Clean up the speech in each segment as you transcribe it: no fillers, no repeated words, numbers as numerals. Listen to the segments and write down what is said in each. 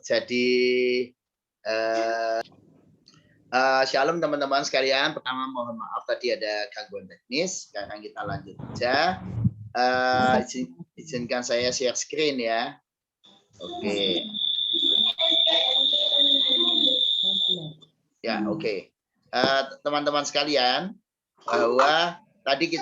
Jadi shalom teman-teman sekalian. Pertama mohon maaf tadi ada gangguan teknis. Sekarang kita lanjut aja. Izinkan saya share screen ya. Oke. Ya, oke. Teman-teman sekalian, bahwa tadi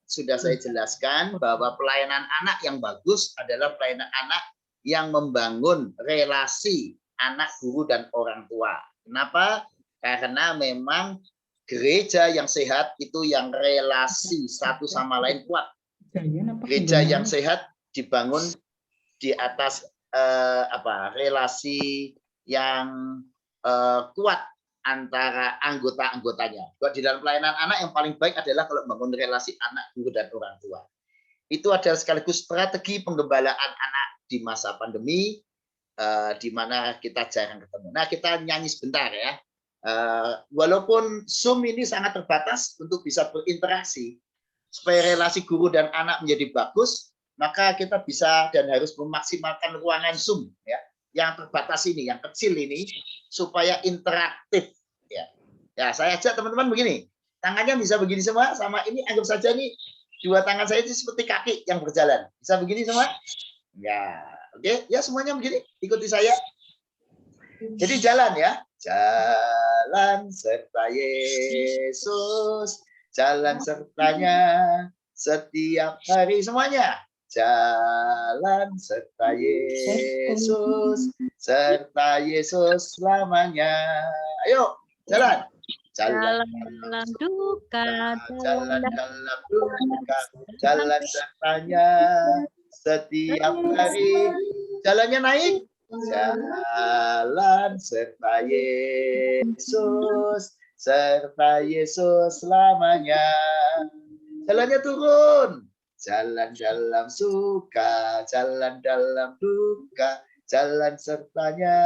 sudah saya jelaskan bahwa pelayanan anak yang bagus adalah pelayanan anak yang membangun relasi anak, guru, dan orang tua. Kenapa? Karena memang gereja yang sehat itu yang relasi satu sama lain kuat. Gereja yang sehat dibangun di atas relasi yang kuat antara anggota-anggotanya. Di dalam pelayanan anak yang paling baik adalah kalau membangun relasi anak, guru, dan orang tua. Itu adalah sekaligus strategi penggembalaan anak di masa pandemi, di mana kita jarang ketemu. Nah, kita nyanyi sebentar ya. Walaupun Zoom ini sangat terbatas untuk bisa berinteraksi, supaya relasi guru dan anak menjadi bagus, maka kita bisa dan harus memaksimalkan ruangan Zoom ya, yang terbatas ini, yang kecil ini, supaya interaktif ya. Ya, saya ajak teman-teman begini, tangannya bisa begini semua, sama ini anggap saja nih dua tangan saya itu seperti kaki yang berjalan, bisa begini semua. Ya, oke, ya semuanya begini, ikuti saya. Jadi jalan ya, jalan serta Yesus, jalan sertanya setiap hari semuanya. Jalan serta Yesus, serta Yesus selamanya. Ayo, jalan. Jalan dalam duka, jalan dalam duka, jalan sertanya setiap hari. Jalannya naik. Jalan serta Yesus, serta Yesus selamanya. Jalannya turun. Jalan dalam suka, jalan dalam duka, jalan sertanya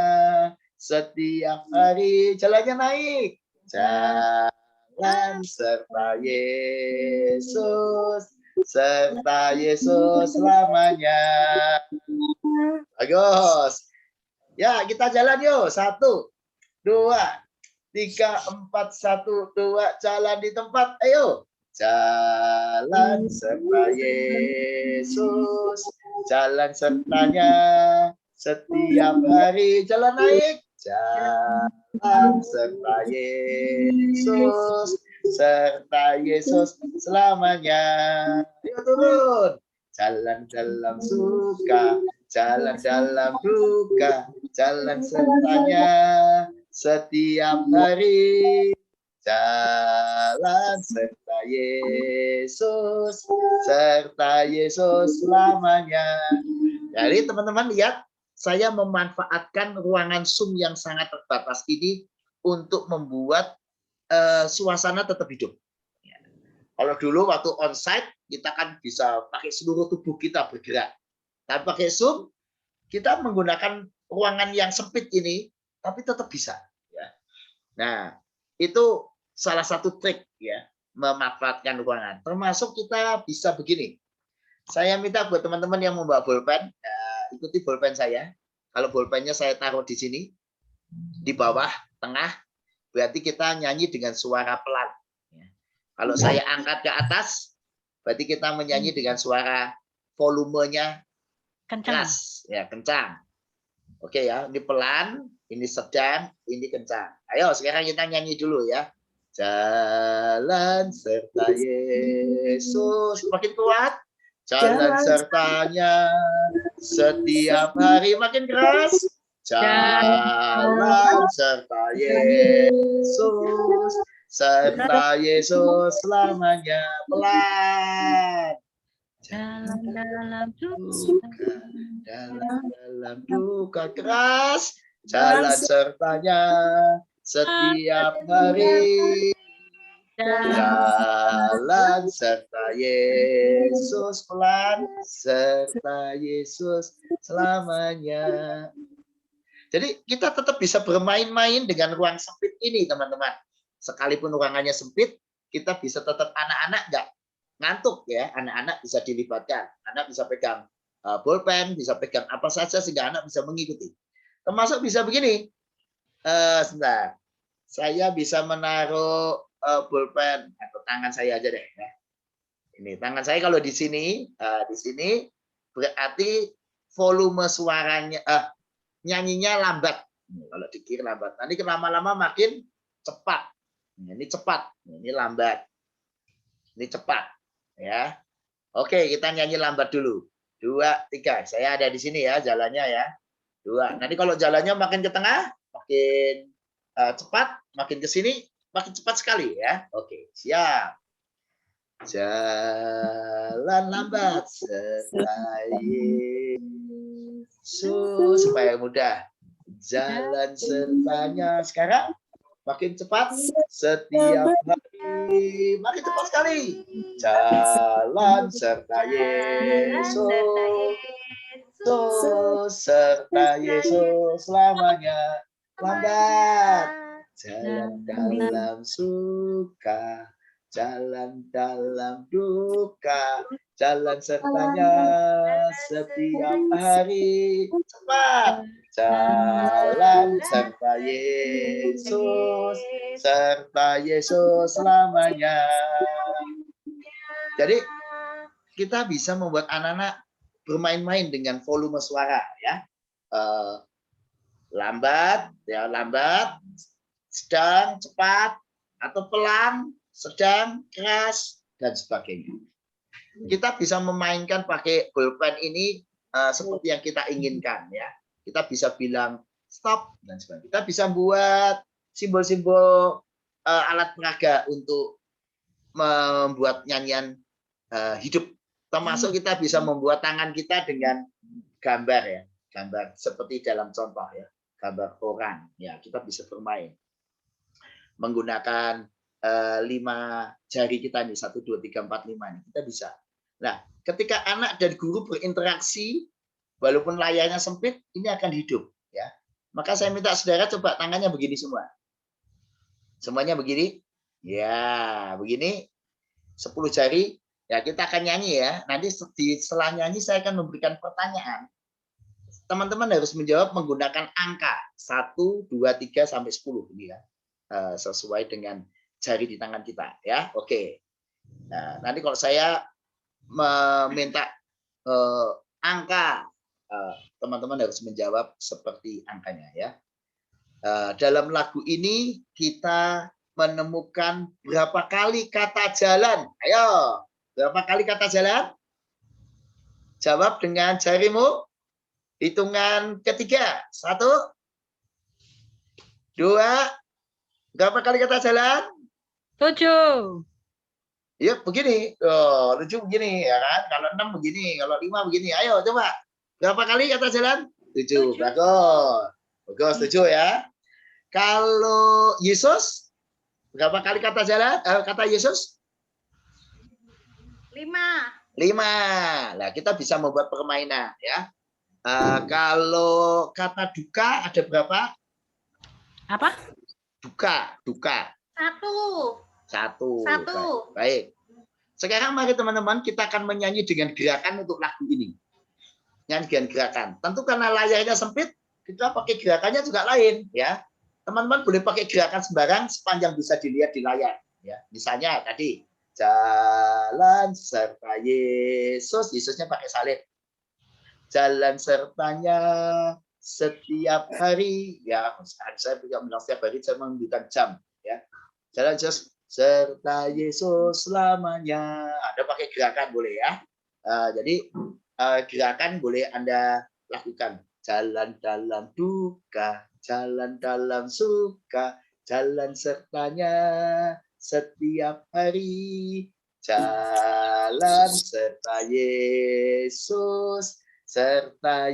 setiap hari. Jalannya naik. Jalan serta Yesus, serta Yesus selamanya. Bagus. Ya, kita jalan yuk. 1, 2, 3, 4, 1, 2, jalan di tempat. Ayo. Jalan serta Yesus, jalan sertanya setiap hari. Jalan naik. Jalan serta Yesus, serta Yesus selamanya. Ayo turun. Jalan dalam suka, jalan dalam duka, jalan sertanya setiap hari. Jalan serta Yesus, serta Yesus selamanya. Jadi teman-teman lihat, saya memanfaatkan ruangan Zoom yang sangat terbatas ini untuk membuat suasana tetap hidup. Kalau dulu waktu onsite, kita kan bisa pakai seluruh tubuh kita bergerak. Tapi pakai Zoom, kita menggunakan ruangan yang sempit ini, tapi tetap bisa. Ya. Nah, itu salah satu trik ya, memanfaatkan ruangan. Termasuk kita bisa begini. Saya minta buat teman-teman yang membawa bolpen, ikuti bolpen saya. Kalau bolpennya saya taruh di sini, di bawah, tengah, berarti kita nyanyi dengan suara pelan. Kalau saya angkat ke atas, berarti kita menyanyi dengan suara volumenya keras, ya kencang. Oke ya, ini pelan, ini sedang, ini kencang. Ayo sekarang kita nyanyi dulu ya. Jalan serta Yesus, makin kuat. Jalan sertanya setiap hari, makin keras. Jalan serta Yesus, serta Yesus selamanya. Pelan. Jalan dalam duka, jalan dalam duka keras, jalan sertanya setiap hari. Jalan serta Yesus pelan, serta Yesus selamanya. Jadi kita tetap bisa bermain-main dengan ruang sempit ini, teman-teman. Sekalipun ruangannya sempit, kita bisa tetap anak-anak nggak ngantuk ya. Anak-anak bisa dilibatkan. Anak bisa pegang bolpen, bisa pegang apa saja sehingga anak bisa mengikuti. Termasuk bisa begini. Sebentar. Saya bisa menaruh pulpen atau tangan saya aja deh. Ya. Ini tangan saya kalau di sini berarti volume suaranya, nyanyinya lambat. Kalau di kiri lambat. Nanti lama-lama makin cepat. Ini cepat, ini lambat. Ini cepat, ya. Oke, kita nyanyi lambat dulu. 2, 3. Saya ada di sini ya jalannya ya. 2. Nanti kalau jalannya makin ke tengah, makin cepat, makin ke sini, makin cepat sekali ya. Oke, siap. Jalan lambat serta Yesus, supaya mudah. Jalan sertanya sekarang makin cepat setiap hari, makin cepat sekali. Jalan serta Yesus, serta Yesus selamanya. Lambat, jalan dalam suka, jalan dalam duka, jalan sertanya setiap hari. Cepat, jalan serta Yesus selamanya. Jadi kita bisa membuat anak-anak bermain-main dengan volume suara ya. Lambat, ya lambat, sedang, cepat, atau pelan, sedang, keras, dan sebagainya. Kita bisa memainkan pakai pulpen ini seperti yang kita inginkan ya. Kita bisa bilang stop dan sebagainya. Kita bisa buat simbol-simbol alat peraga untuk membuat nyanyian hidup. Termasuk kita bisa membuat tangan kita dengan gambar ya, gambar seperti dalam contoh ya, gambar orang ya. Kita bisa bermain menggunakan 5 jari kita nih, 1, 2, 3, 4, 5 nih. Kita bisa. Nah, ketika anak dan guru berinteraksi, walaupun layarnya sempit, ini akan hidup ya. Maka saya minta saudara coba tangannya begini semua. Semuanya begini. Ya, begini. 10 jari. Ya, kita akan nyanyi ya. Nanti setelah nyanyi saya akan memberikan pertanyaan. Teman-teman harus menjawab menggunakan angka 1, 2, 3 sampai 10 ini ya. Sesuai dengan jari di tangan kita ya. Oke. Nah, nanti kalau saya meminta angka, teman-teman harus menjawab seperti angkanya ya. Dalam lagu ini kita menemukan berapa kali kata jalan. Ayo, berapa kali kata jalan? Jawab dengan jarimu. Hitungan ketiga. 1, 2. Berapa kali kata jalan? 7. Ya begini. Oh, 7 begini ya kan. Kalau 6 begini, kalau 5 begini. Ayo coba. Berapa kali kata jalan? 7. Bagus. Bagus, 7 ya. Kalau Yesus, berapa kali kata jalan? Kata Yesus? 5. 5. Nah, kita bisa membuat permainan ya. Kalau kata duka ada berapa? Apa? Duka. 1. 1. Baik. Sekarang mari teman-teman kita akan menyanyi dengan gerakan untuk lagu ini. Nyanyi dengan gerakan. Tentu karena layarnya sempit, kita pakai gerakannya juga lain ya. Teman-teman boleh pakai gerakan sembarang sepanjang bisa dilihat di layar ya. Misalnya tadi jalan serta Yesus, Yesusnya pakai salib. Jalan sertanya setiap hari ya. Saya juga bilang setiap hari, saya menunjukkan jam ya. Jalan serta Yesus selamanya. Anda pakai gerakan boleh ya. Jadi gerakan boleh Anda lakukan. Jalan dalam duka, jalan dalam suka, jalan sertanya setiap hari. Jalan serta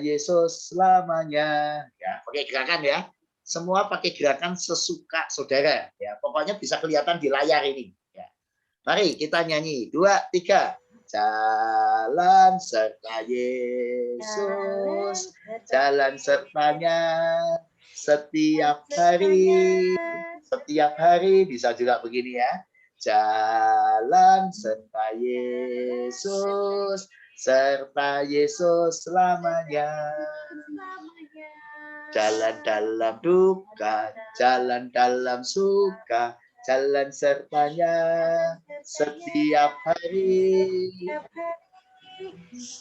Yesus selamanya. Ya, pakai gerakan ya. Semua pakai gerakan sesuka saudara. Ya, pokoknya bisa kelihatan di layar ini. Ya. Mari kita nyanyi. 2, 3. Jalan serta Yesus, jalan sertanya setiap hari. Setiap hari bisa juga begini ya. Jalan serta Yesus selamanya. jalan dalam duka, jalan dalam suka, jalan sertanya setiap hari.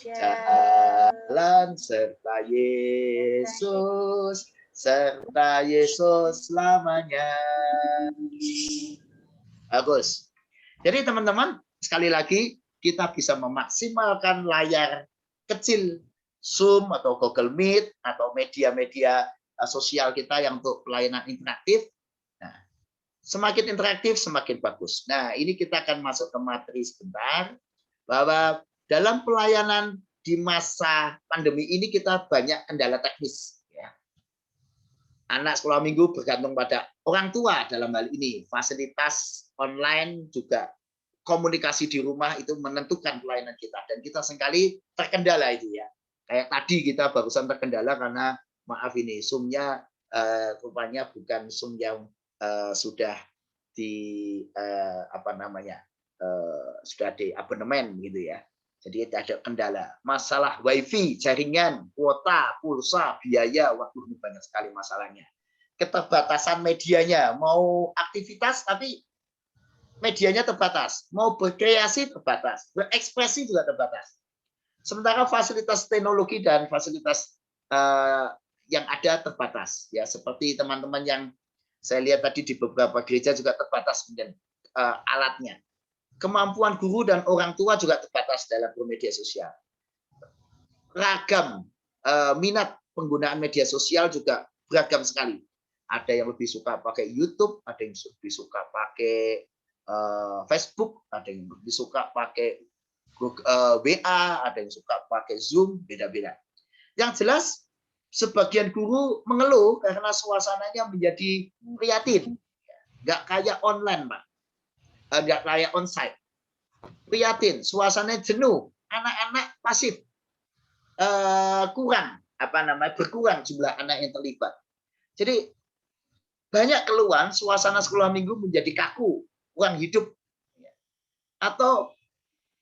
Jalan serta Yesus selamanya. Bagus. Jadi teman-teman, sekali lagi kita bisa memaksimalkan layar kecil Zoom atau Google Meet atau media-media sosial kita yang untuk pelayanan interaktif. Nah, semakin interaktif semakin bagus. Nah, ini kita akan masuk ke materi sebentar bahwa dalam pelayanan di masa pandemi ini kita banyak kendala teknis. Ya. Anak sekolah minggu bergantung pada orang tua dalam hal ini. Fasilitas online juga komunikasi di rumah itu menentukan pelayanan kita. Dan kita seringkali terkendala itu ya. Kayak tadi kita barusan terkendala karena maaf ini Zoom-nya rupanya bukan Zoom yang sudah di sudah di abonemen gitu ya. Jadi ada kendala. Masalah wifi, jaringan, kuota, pulsa, biaya, waduh ini banyak sekali masalahnya. Keterbatasan medianya, mau aktivitas tapi medianya terbatas, mau berkreasi terbatas, berekspresi juga terbatas. Sementara fasilitas teknologi dan fasilitas yang ada terbatas, ya seperti teman-teman yang saya lihat tadi di beberapa gereja juga terbatas kemudian alatnya. Kemampuan guru dan orang tua juga terbatas dalam bermedia sosial. Ragam minat penggunaan media sosial juga beragam sekali. Ada yang lebih suka pakai YouTube, ada yang lebih suka pakai Facebook, ada yang lebih suka pakai WA, ada yang suka pakai Zoom, beda-beda. Yang jelas, sebagian guru mengeluh karena suasananya menjadi prihatin. Nggak kayak online, Pak. Nggak kayak onsite. Prihatin, suasananya jenuh, anak-anak pasif, berkurang jumlah anak yang terlibat. Jadi banyak keluhan suasana sekolah minggu menjadi kaku, kurang hidup, atau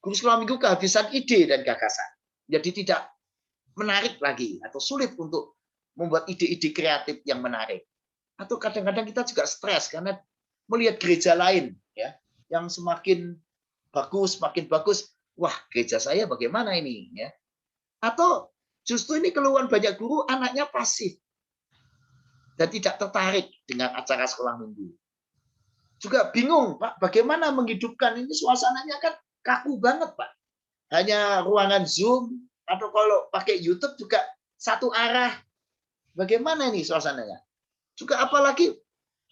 guru sekolah minggu kehabisan ide dan gagasan, jadi tidak menarik lagi atau sulit untuk membuat ide-ide kreatif yang menarik. Atau kadang-kadang kita juga stres karena melihat gereja lain ya yang semakin bagus, wah gereja saya bagaimana ini ya? Atau justru ini keluhan banyak guru anaknya pasif dan tidak tertarik dengan acara sekolah minggu. Juga bingung Pak, bagaimana menghidupkan ini suasananya kan kaku banget Pak. Hanya ruangan Zoom atau kalau pakai YouTube juga satu arah. Bagaimana ini suasananya? Juga apalagi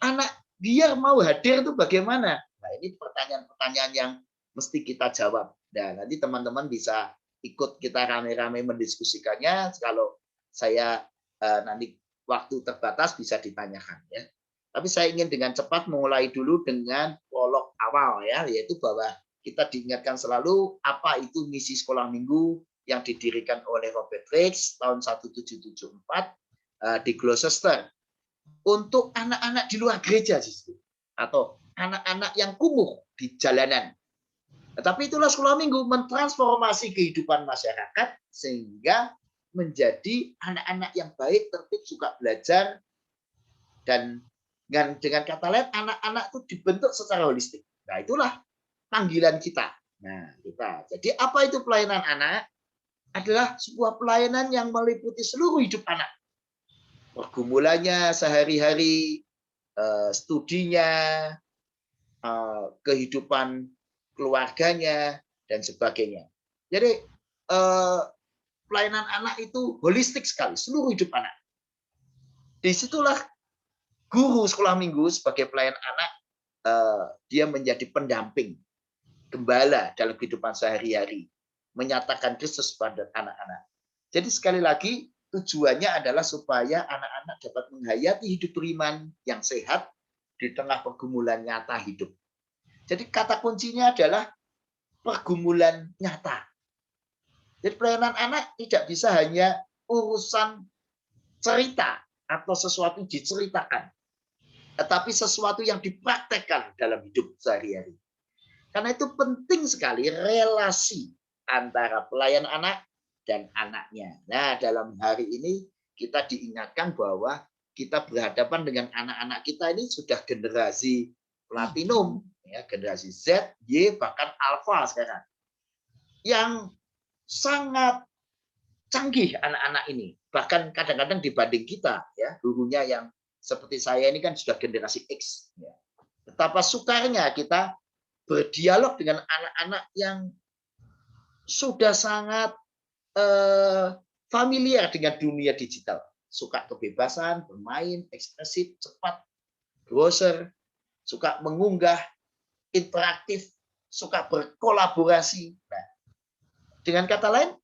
anak biar mau hadir itu bagaimana? Nah ini pertanyaan-pertanyaan yang mesti kita jawab. Nah, nanti teman-teman bisa ikut kita rame-rame mendiskusikannya. Kalau saya nanti waktu terbatas bisa ditanyakan ya. Tapi saya ingin dengan cepat mulai dulu dengan prolog awal ya, yaitu bahwa kita diingatkan selalu apa itu misi sekolah minggu yang didirikan oleh Robert Riggs tahun 1774 di Gloucester untuk anak-anak di luar gereja justru atau anak-anak yang kumuh di jalanan. Tetapi itulah sekolah minggu mentransformasi kehidupan masyarakat sehingga menjadi anak-anak yang baik, tertib, suka belajar, dan dengan kata lain anak-anak itu dibentuk secara holistik. Nah itulah panggilan kita. Nah kita. Jadi apa itu pelayanan anak? Adalah sebuah pelayanan yang meliputi seluruh hidup anak. Pergumulannya sehari-hari, studinya, kehidupan keluarganya, dan sebagainya. Jadi pelayanan anak itu holistik sekali, seluruh hidup anak. Disitulah guru sekolah minggu sebagai pelayan anak, dia menjadi pendamping, gembala dalam kehidupan sehari-hari, menyatakan Kristus pada anak-anak. Jadi sekali lagi, tujuannya adalah supaya anak-anak dapat menghayati hidup beriman yang sehat di tengah pergumulan nyata hidup. Jadi kata kuncinya adalah pergumulan nyata. Jadi pelayanan anak tidak bisa hanya urusan cerita atau sesuatu diceritakan, tetapi sesuatu yang dipraktekkan dalam hidup sehari-hari. Karena itu penting sekali relasi antara pelayan anak dan anaknya. Nah, dalam hari ini kita diingatkan bahwa kita berhadapan dengan anak-anak kita ini sudah generasi platinum, ya, generasi Z, Y, bahkan alpha sekarang. Yang sangat canggih anak-anak ini. Bahkan kadang-kadang dibanding kita, ya, gurunya yang seperti saya ini kan sudah generasi X. Ya. Betapa sukarnya kita berdialog dengan anak-anak yang sudah sangat familiar dengan dunia digital. Suka kebebasan, bermain, ekspresif, cepat, browser, suka mengunggah, interaktif, suka berkolaborasi. Nah, dengan kata lain,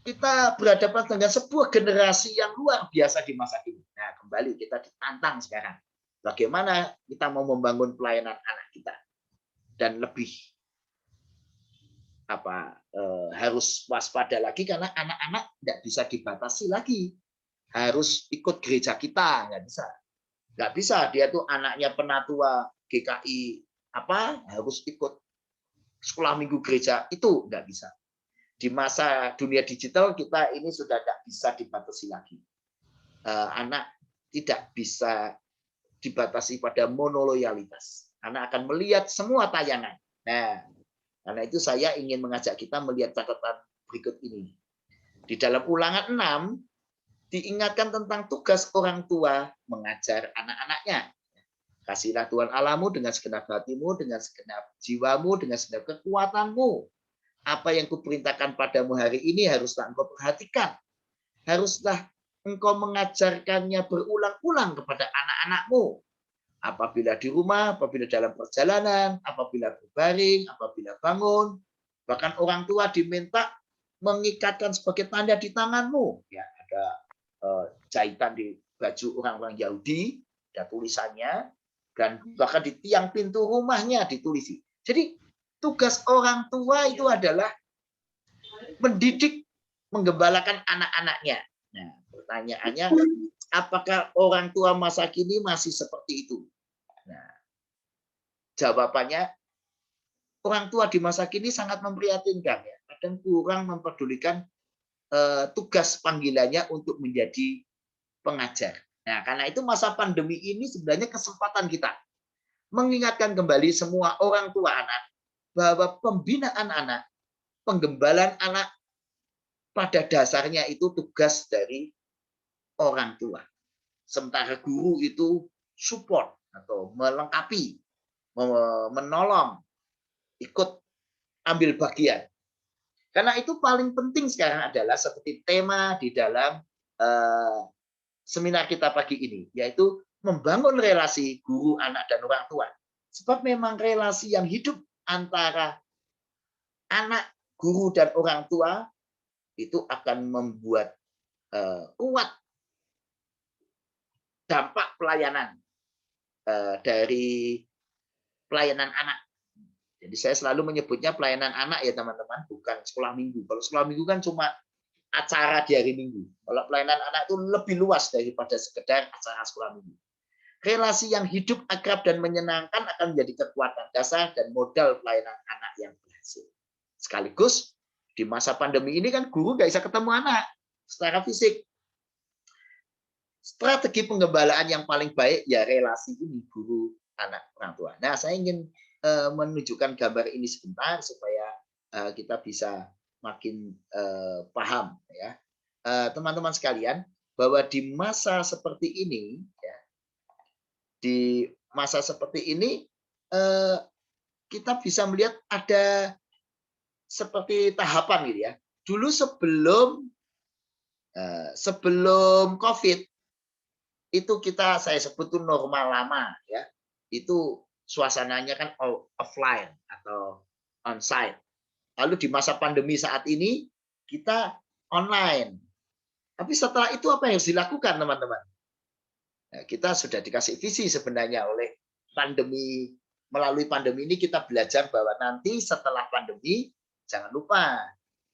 kita berhadapan dengan sebuah generasi yang luar biasa di masa kini. Nah, kembali kita ditantang sekarang. Bagaimana kita mau membangun pelayanan anak kita dan lebih harus waspada lagi karena anak-anak tidak bisa dibatasi lagi. Harus ikut gereja kita, nggak bisa dia tuh anaknya penatua GKI harus ikut sekolah minggu gereja, itu nggak bisa. Di masa dunia digital kita ini sudah tidak bisa dibatasi lagi. Anak tidak bisa dibatasi pada monoloyalitas. Anak akan melihat semua tayangan. Nah, karena itu saya ingin mengajak kita melihat catatan berikut ini. Di dalam Ulangan 6 diingatkan tentang tugas orang tua mengajar anak-anaknya. Kasihlah Tuhan Allahmu dengan segenap hatimu, dengan segenap jiwamu, dengan segenap kekuatanmu. Apa yang kuperintahkan padamu hari ini haruslah engkau perhatikan. Haruslah engkau mengajarkannya berulang-ulang kepada anak-anakmu. Apabila di rumah, apabila dalam perjalanan, apabila berbaring, apabila bangun. Bahkan orang tua diminta mengikatkan sebagai tanda di tanganmu. Ya, ada jahitan di baju orang-orang Yahudi, ada tulisannya, dan bahkan di tiang pintu rumahnya ditulisi. Jadi tugas orang tua itu adalah mendidik, menggembalakan anak-anaknya. Nah, pertanyaannya, apakah orang tua masa kini masih seperti itu? Nah, jawabannya, orang tua di masa kini sangat memprihatinkan, ya. Kadang kurang mempedulikan tugas panggilannya untuk menjadi pengajar. Nah, karena itu masa pandemi ini sebenarnya kesempatan kita mengingatkan kembali semua orang tua anak bahwa pembinaan anak, penggembalaan anak pada dasarnya itu tugas dari orang tua. Sementara guru itu support atau melengkapi, menolong, ikut ambil bagian. Karena itu paling penting sekarang adalah seperti tema di dalam seminar kita pagi ini, yaitu membangun relasi guru, anak, dan orang tua. Sebab memang relasi yang hidup antara anak, guru, dan orang tua itu akan membuat kuat dampak pelayanan dari pelayanan anak. Jadi saya selalu menyebutnya pelayanan anak ya teman-teman, bukan sekolah minggu. Kalau sekolah minggu kan cuma acara di hari Minggu. Kalau pelayanan anak itu lebih luas daripada sekedar acara sekolah minggu. Relasi yang hidup, akrab, dan menyenangkan akan menjadi kekuatan dasar dan modal pelayanan anak yang berhasil. Sekaligus di masa pandemi ini kan guru nggak bisa ketemu anak secara fisik. Strategi penggembalaan yang paling baik ya relasi ini guru, anak, orang tua. Nah, saya ingin menunjukkan gambar ini sebentar supaya kita bisa makin paham, ya, teman-teman sekalian, bahwa di masa seperti ini, ya, di masa seperti ini kita bisa melihat ada seperti tahapan gitu ya. Dulu sebelum COVID itu saya sebut itu normal lama, ya. Itu suasananya kan offline atau onsite. Lalu di masa pandemi saat ini kita online. Tapi setelah itu apa yang harus dilakukan, teman-teman? Nah, kita sudah dikasih visi sebenarnya oleh pandemi. Melalui pandemi ini kita belajar bahwa nanti setelah pandemi, jangan lupa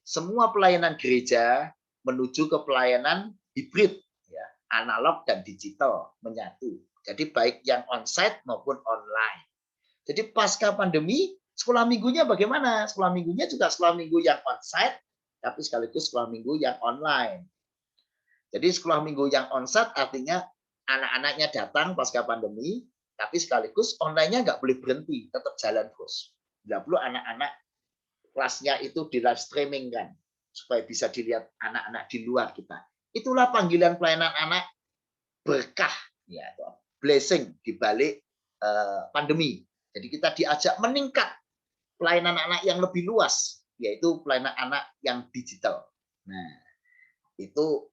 semua pelayanan gereja menuju ke pelayanan hibrid, ya, analog dan digital menyatu. Jadi baik yang onsite maupun online. Jadi pasca pandemi, sekolah minggunya bagaimana? Sekolah minggunya juga sekolah minggu yang onsite, tapi sekaligus sekolah minggu yang online. Jadi sekolah minggu yang onsite artinya anak-anaknya datang pasca pandemi, tapi sekaligus online-nya nggak boleh berhenti, tetap jalan terus. Nggak perlu anak-anak kelasnya itu di live streaming kan, supaya bisa dilihat anak-anak di luar kita. Itulah panggilan pelayanan anak berkah, ya, blessing di balik pandemi. Jadi kita diajak meningkat pelayanan anak yang lebih luas, yaitu pelayanan anak yang digital. Nah, itu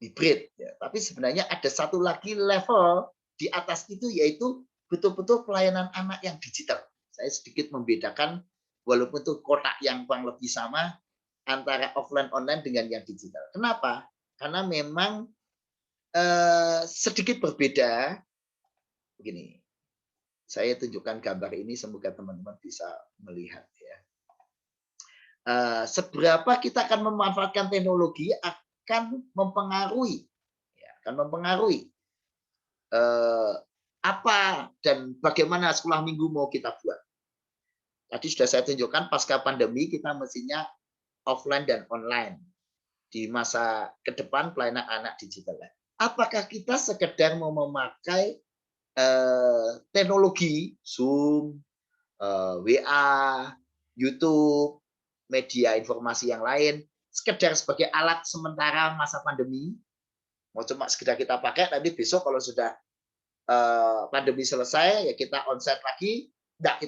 hybrid. Ya. Tapi sebenarnya ada satu lagi level di atas itu, yaitu betul-betul pelayanan anak yang digital. Saya sedikit membedakan, walaupun itu kotak yang kurang lebih sama, antara offline online dengan yang digital. Kenapa? Karena memang sedikit berbeda. Begini, saya tunjukkan gambar ini, semoga teman-teman bisa melihat. Ya. Seberapa kita akan memanfaatkan teknologi akan mempengaruhi, apa dan bagaimana sekolah minggu mau kita buat. Tadi sudah saya tunjukkan pasca pandemi kita mestinya offline dan online. Di masa ke depan pelayanan anak digital. Apakah kita sekedar mau memakai teknologi Zoom, WA, YouTube, media informasi yang lain, sekedar sebagai alat sementara masa pandemi, mau cuma sekedar kita pakai, nanti besok kalau sudah pandemi selesai, ya kita onsite lagi, nggak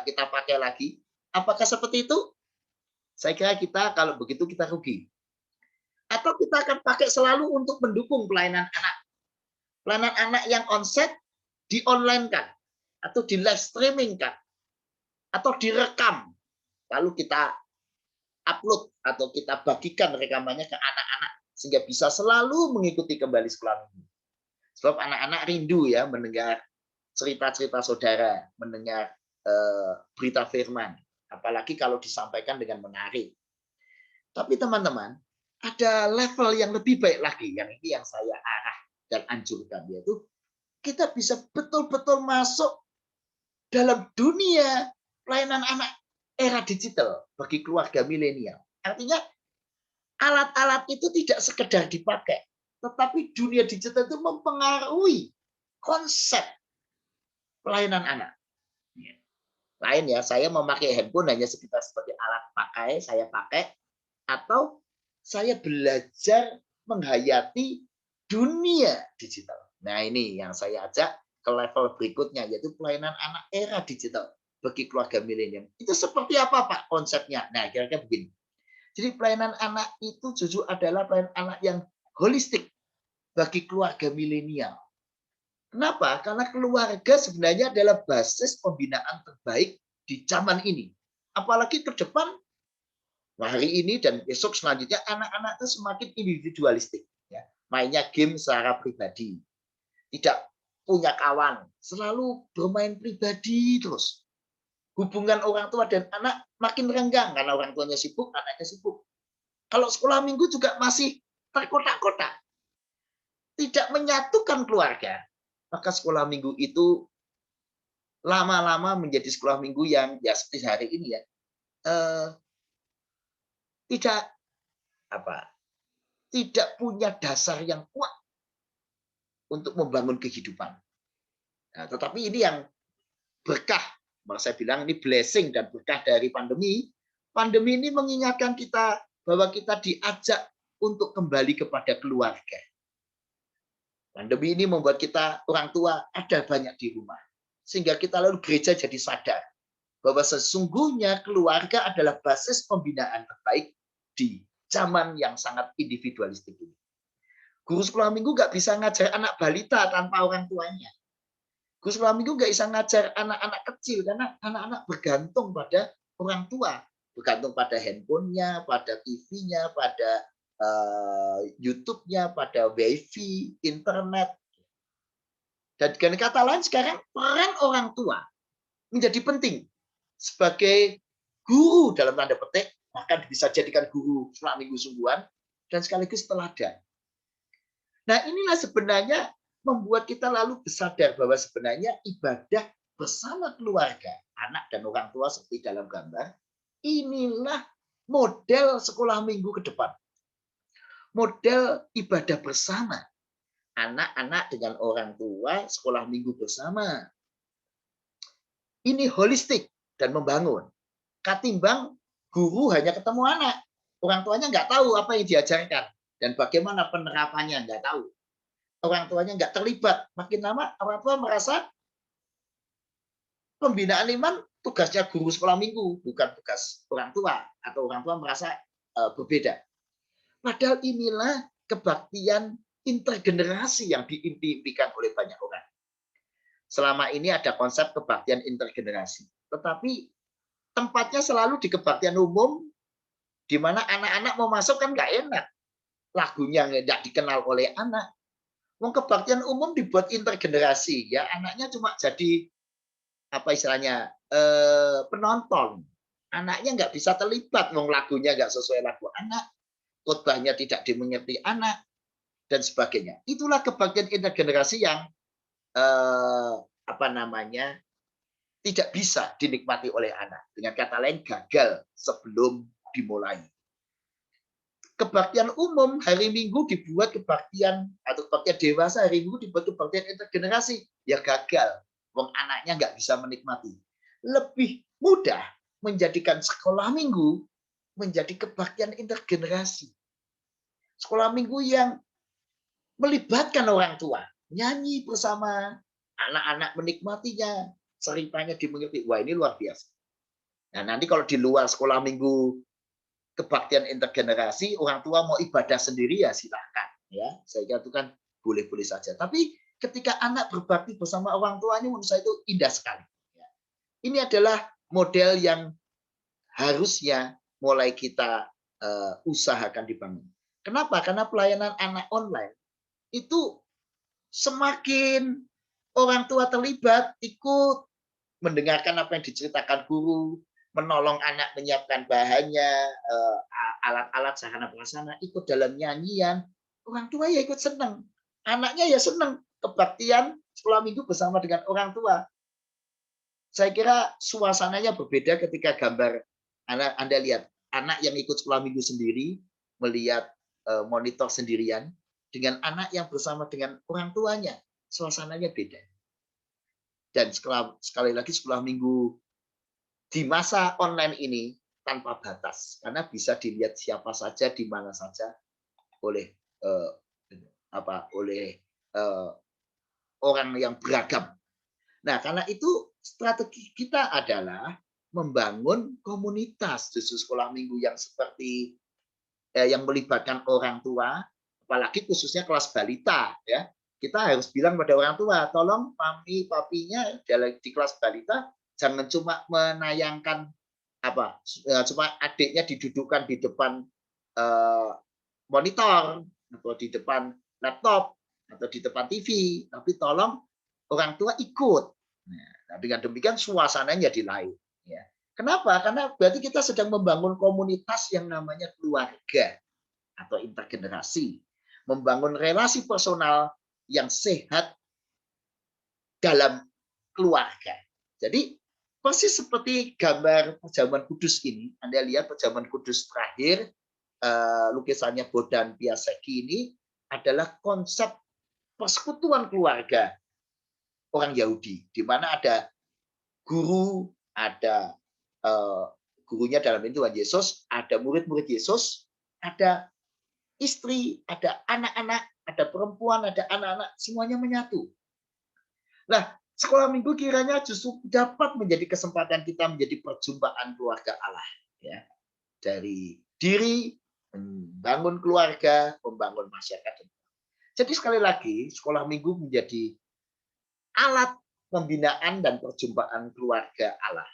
kita pakai lagi. Apakah seperti itu? Saya kira kita kalau begitu kita rugi. Atau kita akan pakai selalu untuk mendukung pelayanan anak. Pelayanan anak yang onsite di online kan, atau di live streaming kan, atau direkam, lalu kita upload atau kita bagikan rekamannya ke anak-anak sehingga bisa selalu mengikuti kembali sekolah minggu. Sebab anak-anak rindu ya mendengar cerita-cerita saudara, mendengar berita firman, apalagi kalau disampaikan dengan menarik. Tapi teman-teman, ada level yang lebih baik lagi, yang ini yang saya arah dan anjurkan, yaitu kita bisa betul-betul masuk dalam dunia pelayanan anak era digital bagi keluarga milenial. Artinya alat-alat itu tidak sekedar dipakai, tetapi dunia digital itu mempengaruhi konsep pelayanan anak. Lain ya, saya memakai handphone hanya sekitar sebagai alat pakai, saya pakai, atau saya belajar menghayati dunia digital. Nah ini yang saya ajak ke level berikutnya, yaitu pelayanan anak era digital bagi keluarga milenial. Itu seperti apa Pak konsepnya? Nah kira-kira begini. Jadi pelayanan anak itu justru adalah pelayanan anak yang holistik bagi keluarga milenial. Kenapa? Karena keluarga sebenarnya adalah basis pembinaan terbaik di zaman ini. Apalagi ke depan, hari ini dan besok selanjutnya, anak-anak itu semakin individualistik. Ya. Mainnya game secara pribadi. Tidak punya kawan. Selalu bermain pribadi terus. Hubungan orang tua dan anak makin renggang karena orang tuanya sibuk, anaknya sibuk. Kalau sekolah minggu juga masih terkotak-kotak. Tidak menyatukan keluarga. Maka sekolah minggu itu lama-lama menjadi sekolah minggu yang ya seperti hari ini ya tidak punya dasar yang kuat untuk membangun kehidupan. Nah, tetapi ini yang berkah, maka saya bilang ini blessing dan berkah dari pandemi. Pandemi ini mengingatkan kita bahwa kita diajak untuk kembali kepada keluarga. Pandemi ini membuat kita orang tua ada banyak di rumah. Sehingga kita lalu gereja jadi sadar bahwa sesungguhnya keluarga adalah basis pembinaan terbaik di zaman yang sangat individualistik ini. Guru sekolah minggu nggak bisa ngajar anak balita tanpa orang tuanya. Guru sekolah minggu nggak bisa ngajar anak-anak kecil karena anak-anak bergantung pada orang tua. Bergantung pada handphonenya, pada TV-nya, pada YouTube-nya, pada wifi, internet. Dan dengan kata lain sekarang peran orang tua menjadi penting sebagai guru dalam tanda petik, bahkan bisa jadikan guru sekolah minggu sungguhan dan sekaligus teladan. Nah inilah sebenarnya membuat kita lalu bersadar bahwa sebenarnya ibadah bersama keluarga, anak dan orang tua seperti dalam gambar, inilah model sekolah minggu ke depan. model ibadah bersama. Anak-anak dengan orang tua sekolah minggu bersama. Ini holistik dan membangun. Ketimbang guru hanya ketemu anak. Orang tuanya nggak tahu apa yang diajarkan. Dan bagaimana penerapannya, nggak tahu. Orang tuanya nggak terlibat. Makin lama orang tua merasa pembinaan iman tugasnya guru sekolah minggu, bukan tugas orang tua. Atau orang tua merasa berbeda. Padahal inilah kebaktian intergenerasi yang diimpikan oleh banyak orang. Selama ini ada konsep kebaktian intergenerasi. Tetapi tempatnya selalu di kebaktian umum, di mana anak-anak mau masuk kan nggak enak. Lagunya nggak dikenal oleh anak. Wong kebaktian umum dibuat intergenerasi, ya anaknya cuma jadi apa istilahnya penonton. Anaknya nggak bisa terlibat, wong lagunya nggak sesuai lagu anak, khotbahnya tidak dimengerti anak, dan sebagainya. Itulah kebaktian intergenerasi yang apa namanya tidak bisa dinikmati oleh anak. Dengan kata lain gagal sebelum dimulai. Kebaktian umum hari Minggu dibuat kebaktian atau kebaktian dewasa hari Minggu dibuat kebaktian intergenerasi, ya gagal. Wong anaknya nggak bisa menikmati. Lebih mudah menjadikan sekolah minggu menjadi kebaktian intergenerasi. Sekolah minggu yang melibatkan orang tua, nyanyi bersama, anak-anak menikmatinya, ceritanya dimengerti. Wah, ini luar biasa. Nah, nanti kalau di luar sekolah minggu kebaktian intergenerasi, orang tua mau ibadah sendiri ya silakan, ya. Saya kira itu kan boleh-boleh saja. Tapi ketika anak berbakti bersama orang tuanya, menurut saya itu indah sekali. Ini adalah model yang harusnya mulai kita usahakan dibangun. Kenapa? Karena pelayanan anak online itu semakin orang tua terlibat, ikut mendengarkan apa yang diceritakan guru, menolong anak menyiapkan bahannya, alat-alat sarana prasarana, ikut dalam nyanyian, orang tua ya ikut senang, anaknya ya senang kebaktian sekolah minggu bersama dengan orang tua. Saya kira suasananya berbeda ketika gambar Anda lihat anak yang ikut sekolah minggu sendiri melihat monitor sendirian dengan anak yang bersama dengan orang tuanya, suasananya beda. Dan sekali lagi sekolah minggu di masa online ini tanpa batas, karena bisa dilihat siapa saja di mana saja oleh orang yang beragam. Nah, karena itu strategi kita adalah membangun komunitas justru sekolah minggu yang seperti yang melibatkan orang tua, apalagi khususnya kelas balita, ya. Kita harus bilang pada orang tua, tolong papinya di kelas balita jangan cuma menayangkan cuma adiknya didudukkan di depan monitor atau di depan laptop atau di depan TV, tapi tolong orang tua ikut. Nah, dengan demikian suasananya jadi lain. Ya. Kenapa? Karena berarti kita sedang membangun komunitas yang namanya keluarga atau intergenerasi, membangun relasi personal yang sehat dalam keluarga. Jadi persis seperti gambar Perjamuan Kudus ini, Anda lihat Perjamuan Kudus terakhir, lukisannya Bodan Piasecki ini adalah konsep persekutuan keluarga orang Yahudi, di mana ada guru, ada gurunya dalam ini Tuhan Yesus, ada murid-murid Yesus, ada istri, ada anak-anak, ada perempuan, ada anak-anak, semuanya menyatu. Nah, sekolah minggu kiranya justru dapat menjadi kesempatan kita menjadi perjumpaan keluarga Allah, ya. Dari diri, membangun keluarga, membangun masyarakat. Jadi sekali lagi, sekolah minggu menjadi alat pembinaan dan perjumpaan keluarga Allah.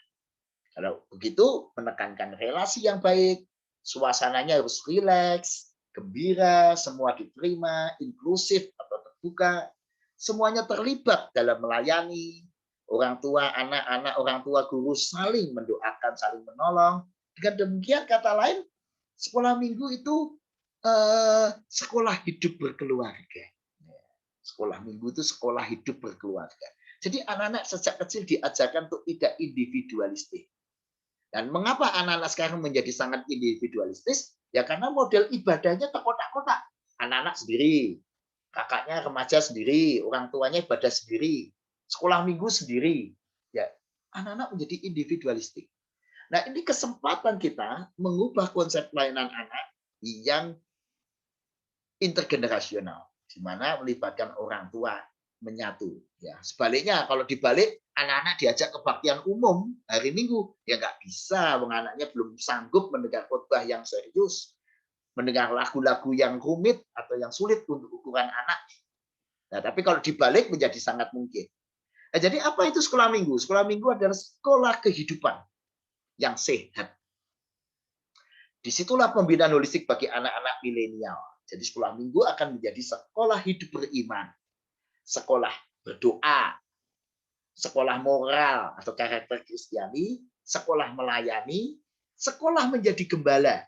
Kalau begitu, menekankan relasi yang baik, suasananya harus rileks, gembira, semua diterima, inklusif atau terbuka, semuanya terlibat dalam melayani, orang tua, anak-anak, orang tua, guru saling mendoakan, saling menolong. Dengan demikian, kata lain, sekolah minggu itu sekolah hidup berkeluarga. Sekolah minggu itu sekolah hidup berkeluarga. Jadi anak-anak sejak kecil diajarkan untuk tidak individualistik. Dan mengapa anak-anak sekarang menjadi sangat individualistis? Ya karena model ibadahnya terkotak-kotak. Anak-anak sendiri, kakaknya remaja sendiri, orang tuanya ibadah sendiri, sekolah minggu sendiri. Ya, anak-anak menjadi individualistik. Nah, ini kesempatan kita mengubah konsep pelayanan anak yang intergenerasional, di mana melibatkan orang tua menyatu. Ya, sebaliknya kalau dibalik anak-anak diajak kebaktian umum hari Minggu, ya nggak bisa, anaknya belum sanggup mendengar khotbah yang serius, mendengar lagu-lagu yang rumit atau yang sulit untuk ukuran anak. Nah, tapi kalau dibalik menjadi sangat mungkin. Nah, jadi apa itu sekolah minggu? Sekolah minggu adalah sekolah kehidupan yang sehat. Disitulah pembinaan holistik bagi anak-anak milenial. Jadi sekolah minggu akan menjadi sekolah hidup beriman, sekolah berdoa, sekolah moral atau karakter Kristiani, sekolah melayani, sekolah menjadi gembala.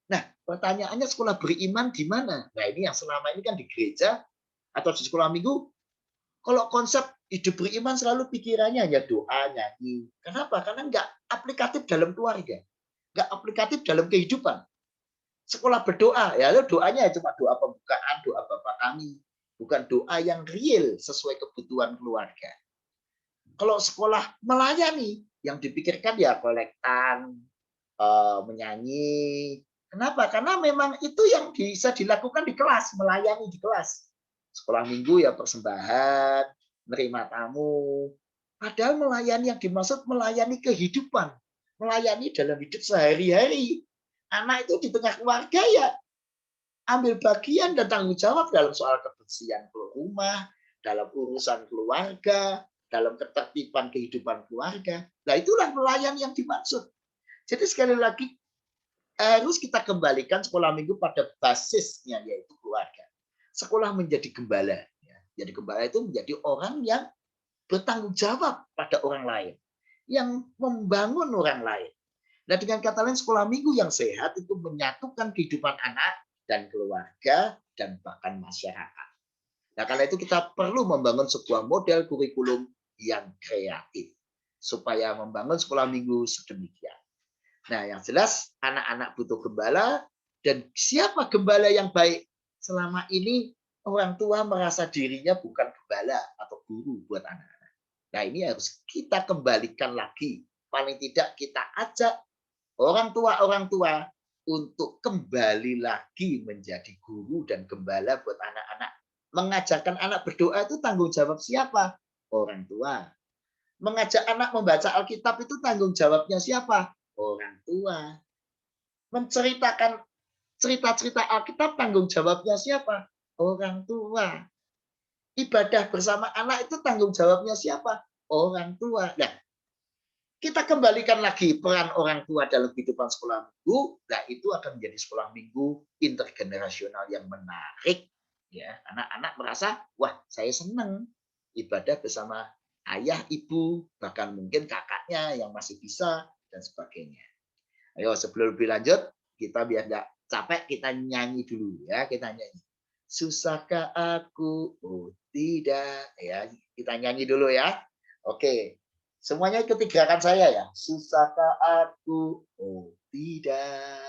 Nah, pertanyaannya sekolah beriman di mana? Nah, ini yang selama ini kan di gereja atau di sekolah minggu, kalau konsep hidup beriman selalu pikirannya hanya doa, nyanyi. Kenapa? Karena nggak aplikatif dalam keluarga. Nggak aplikatif dalam kehidupan. Sekolah berdoa, ya doanya cuma doa pembukaan, doa Bapa kami. Bukan doa yang real sesuai kebutuhan keluarga. Kalau sekolah melayani, yang dipikirkan ya kolektan, menyanyi. Kenapa? Karena memang itu yang bisa dilakukan di kelas, melayani di kelas. Sekolah minggu ya persembahan, menerima tamu. Padahal melayani yang dimaksud melayani kehidupan. Melayani dalam hidup sehari-hari. Anak itu di tengah keluarga ya ambil bagian dan tanggung jawab dalam soal kebersihan rumah, dalam urusan keluarga, dalam ketertiban kehidupan keluarga. Nah, itulah pelayan yang dimaksud. Jadi sekali lagi harus kita kembalikan sekolah minggu pada basisnya yaitu keluarga. Sekolah menjadi gembala. Jadi gembala itu menjadi orang yang bertanggung jawab pada orang lain, yang membangun orang lain. Nah, dengan kata lain sekolah minggu yang sehat itu menyatukan kehidupan anak dan keluarga dan bahkan masyarakat. Nah, karena itu kita perlu membangun sebuah model kurikulum yang kreatif supaya membangun sekolah minggu sedemikian. Nah, yang jelas anak-anak butuh gembala, dan siapa gembala yang baik? Selama ini orang tua merasa dirinya bukan gembala atau guru buat anak-anak. Nah, ini harus kita kembalikan lagi. Paling tidak kita ajak orang tua untuk kembali lagi menjadi guru dan gembala buat anak-anak. Mengajarkan anak berdoa itu tanggung jawab siapa? Orang tua. Mengajak anak membaca Alkitab itu tanggung jawabnya siapa? Orang tua. Menceritakan cerita-cerita Alkitab tanggung jawabnya siapa? Orang tua. Ibadah bersama anak itu tanggung jawabnya siapa? Orang tua. Nah, kita kembalikan lagi peran orang tua dalam kehidupan sekolah minggu. Nah, itu akan menjadi sekolah minggu intergenerasional yang menarik. Ya, anak-anak merasa, wah, saya senang ibadah bersama ayah, ibu, bahkan mungkin kakaknya yang masih bisa dan sebagainya. Ayo, sebelum lebih lanjut, kita biar nggak capek, kita nyanyi dulu ya, kita nyanyi. Susahkah aku? Oh, tidak. Ya, kita nyanyi dulu ya. Oke. Semuanya ikuti gerakan saya ya. Susahkah aku? Oh tidak.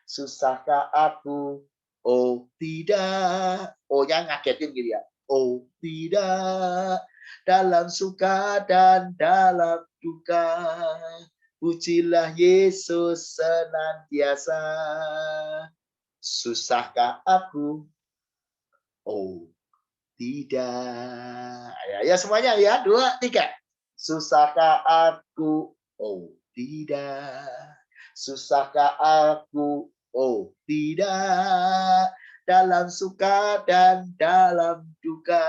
Susahkah aku? Oh tidak. Oh yang ngagetin gitu ya. Oh tidak. Dalam suka dan dalam duka. Pujilah Yesus senantiasa. Susahkah aku? Oh tidak. Ya semuanya ya. 2, 3. Susahkah aku? Oh, tidak. Susahkah aku? Oh, tidak. Dalam suka dan dalam duka.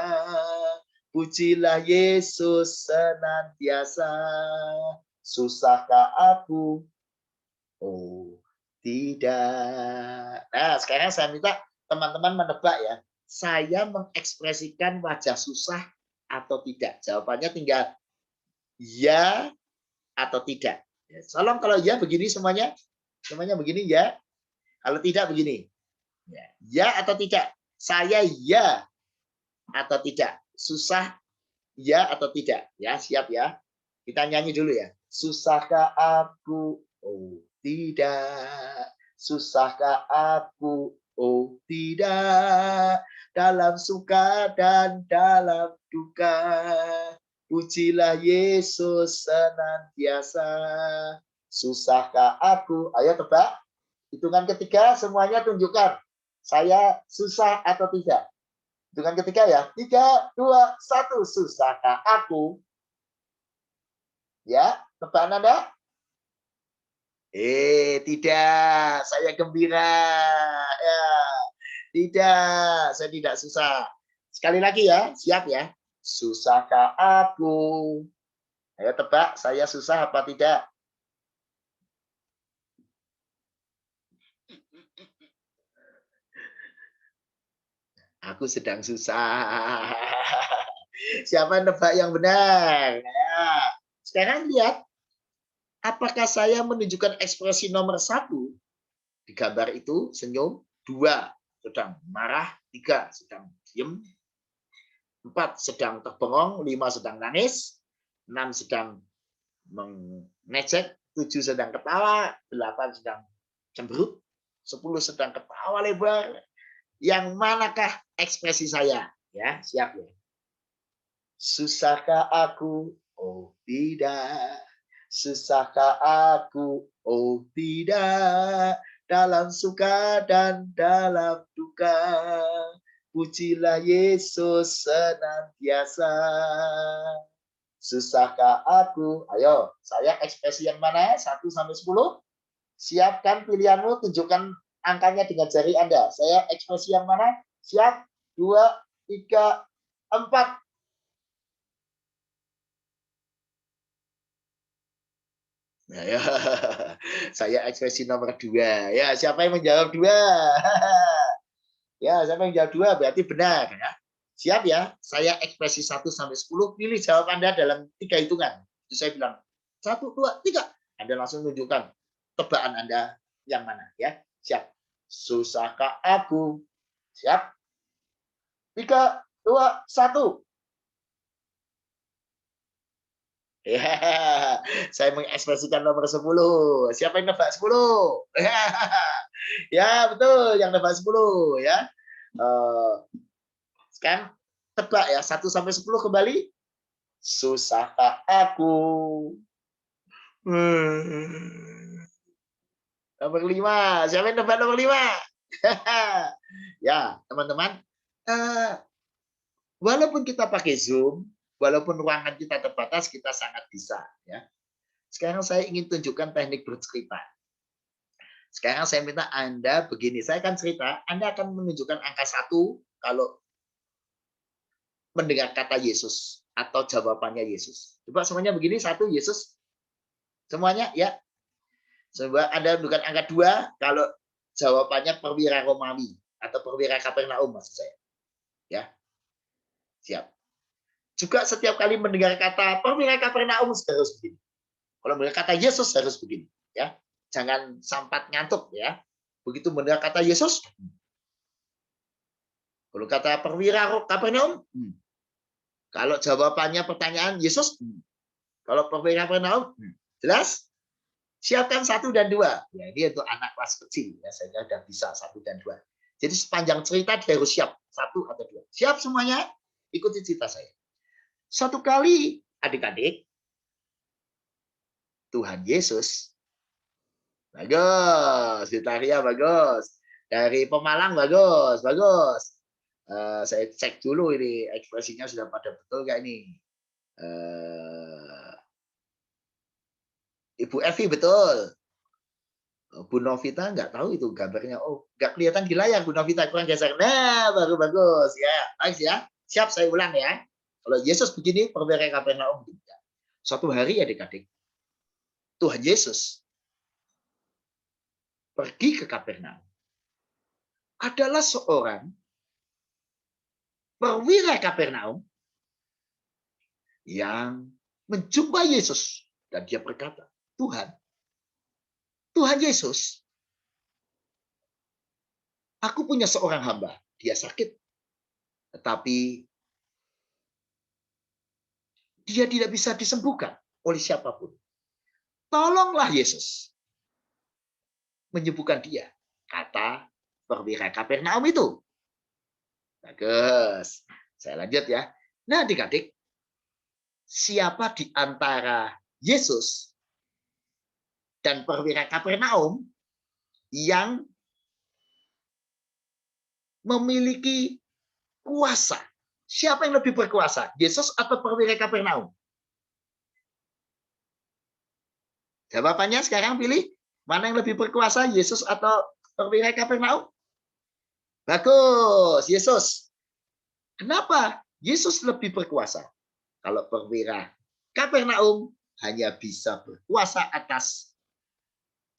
Pujilah Yesus senantiasa. Susahkah aku? Oh, tidak. Nah, sekarang saya minta teman-teman menebak ya. Saya mengekspresikan wajah susah atau tidak? Jawabannya tinggal ya atau tidak. Tolong kalau ya begini semuanya. Semuanya begini ya. Kalau tidak begini. Ya atau tidak. Saya ya atau tidak. Susah ya atau tidak. Ya, siap ya. Kita nyanyi dulu ya. Susahkah aku? Oh, tidak. Susahkah aku? Oh tidak. Dalam suka dan dalam duka. Pujilah Yesus senantiasa. Susahkah aku? Ayo tebak. Hitungan ketiga semuanya tunjukkan. Saya susah atau tidak? Hitungan ketiga ya. 3, 2, 1. Susahkah aku? Ya, tebakan Anda? Tidak. Saya gembira. Ya. Tidak, saya tidak susah. Sekali lagi ya, siap ya. Susahkah aku? Ayo tebak, saya susah apa tidak? Aku sedang susah. Siapa yang tebak yang benar? Ya. Sekarang lihat, apakah saya menunjukkan ekspresi nomor 1 di gambar itu senyum, 2 sedang marah, 3 sedang diam, 4 sedang terbengong, 5 sedang nangis, 6 sedang mengejek, 7 sedang ketawa, 8 sedang cemberut, 10 sedang ketawa lebar. Yang manakah ekspresi saya? Ya, siap ya. Susahkah aku? Oh tidak. Susahkah aku? Oh tidak. Dalam suka dan dalam duka. Pujilah Yesus senantiasa. Susahkah aku? Ayo, saya ekspresi yang mana? 1 sampai 10. Siapkan pilihanmu, tunjukkan angkanya dengan jari Anda. Saya ekspresi yang mana? Siap? 2, 3, 4. Nah, ya. Saya ekspresi nomor 2. Ya, siapa yang menjawab 2? Ya, siapa yang menjawab 2 berarti benar ya. Siap ya? Saya ekspresi 1 sampai 10, pilih jawab Anda dalam 3 hitungan. Itu saya bilang 1, 2, 3. Anda langsung tunjukkan tebakan Anda yang mana ya. Siap. Susahkah aku? Siap. 3, 2, 1. Ya, saya mengekspresikan nomor 10. Siapa yang nebak 10? Ya, betul, yang nebak 10 ya. Sekarang tebak ya, 1 sampai 10 kembali. Susahkah aku? Nomor 5. Siapa yang nebak nomor 5? Ya, teman-teman. Walaupun kita pakai Zoom, walaupun ruangan kita terbatas, kita sangat bisa ya. Sekarang saya ingin tunjukkan teknik bercerita. Sekarang saya minta Anda begini, saya akan cerita, Anda akan menunjukkan angka 1 kalau mendengar kata Yesus atau jawabannya Yesus. Coba semuanya begini, 1 Yesus. Semuanya ya. Coba Anda menunjukkan angka 2 kalau jawabannya perwira Romawi atau perwira Kapernaum maksud saya. Ya. Siap. Juga setiap kali mendengar kata perwira Kapernaum harus begini. Kalau mendengar kata Yesus harus begini, ya. Jangan sampat ngantuk ya. Begitu mendengar kata Yesus, kalau kata perwira Kapernaum, kalau jawabannya pertanyaan Yesus, kalau perwira Kapernaum, jelas? Siapkan 1 dan 2. Ya, ini untuk anak kelas kecil ya, saya sudah bisa 1 dan 2. Jadi sepanjang cerita dia harus siap 1 atau 2. Siap semuanya? Ikuti cerita saya. Suatu kali adik-adik, Tuhan Yesus, bagus, Vitaria bagus, dari Pemalang bagus, bagus. Saya cek dulu ini ekspresinya sudah pada betul nggak ini. Ibu Evi betul. Bu Novita nggak tahu itu gambarnya. Oh, nggak kelihatan di layar Bu Novita, kurang geser. Nah, baru bagus ya. Bagus ya. Siap, saya ulang ya. Kalau Yesus begini, perwira Kapernaum begini. Suatu hari adik-adik, Tuhan Yesus pergi ke Kapernaum. Adalah seorang perwira Kapernaum yang menjumpai Yesus dan dia berkata, Tuhan Yesus, aku punya seorang hamba, dia sakit, tetapi dia tidak bisa disembuhkan oleh siapapun. Tolonglah Yesus. menyembuhkan dia. Kata perwira Kapernaum itu. Bagus. Saya lanjut ya. Nah, adik-adik, siapa di antara Yesus dan perwira Kapernaum yang memiliki kuasa? Siapa yang lebih berkuasa? Yesus atau perwira Kapernaum? Jawabannya sekarang pilih. Mana yang lebih berkuasa? Yesus atau perwira Kapernaum? Bagus, Yesus. Kenapa Yesus lebih berkuasa? Kalau perwira Kapernaum hanya bisa berkuasa atas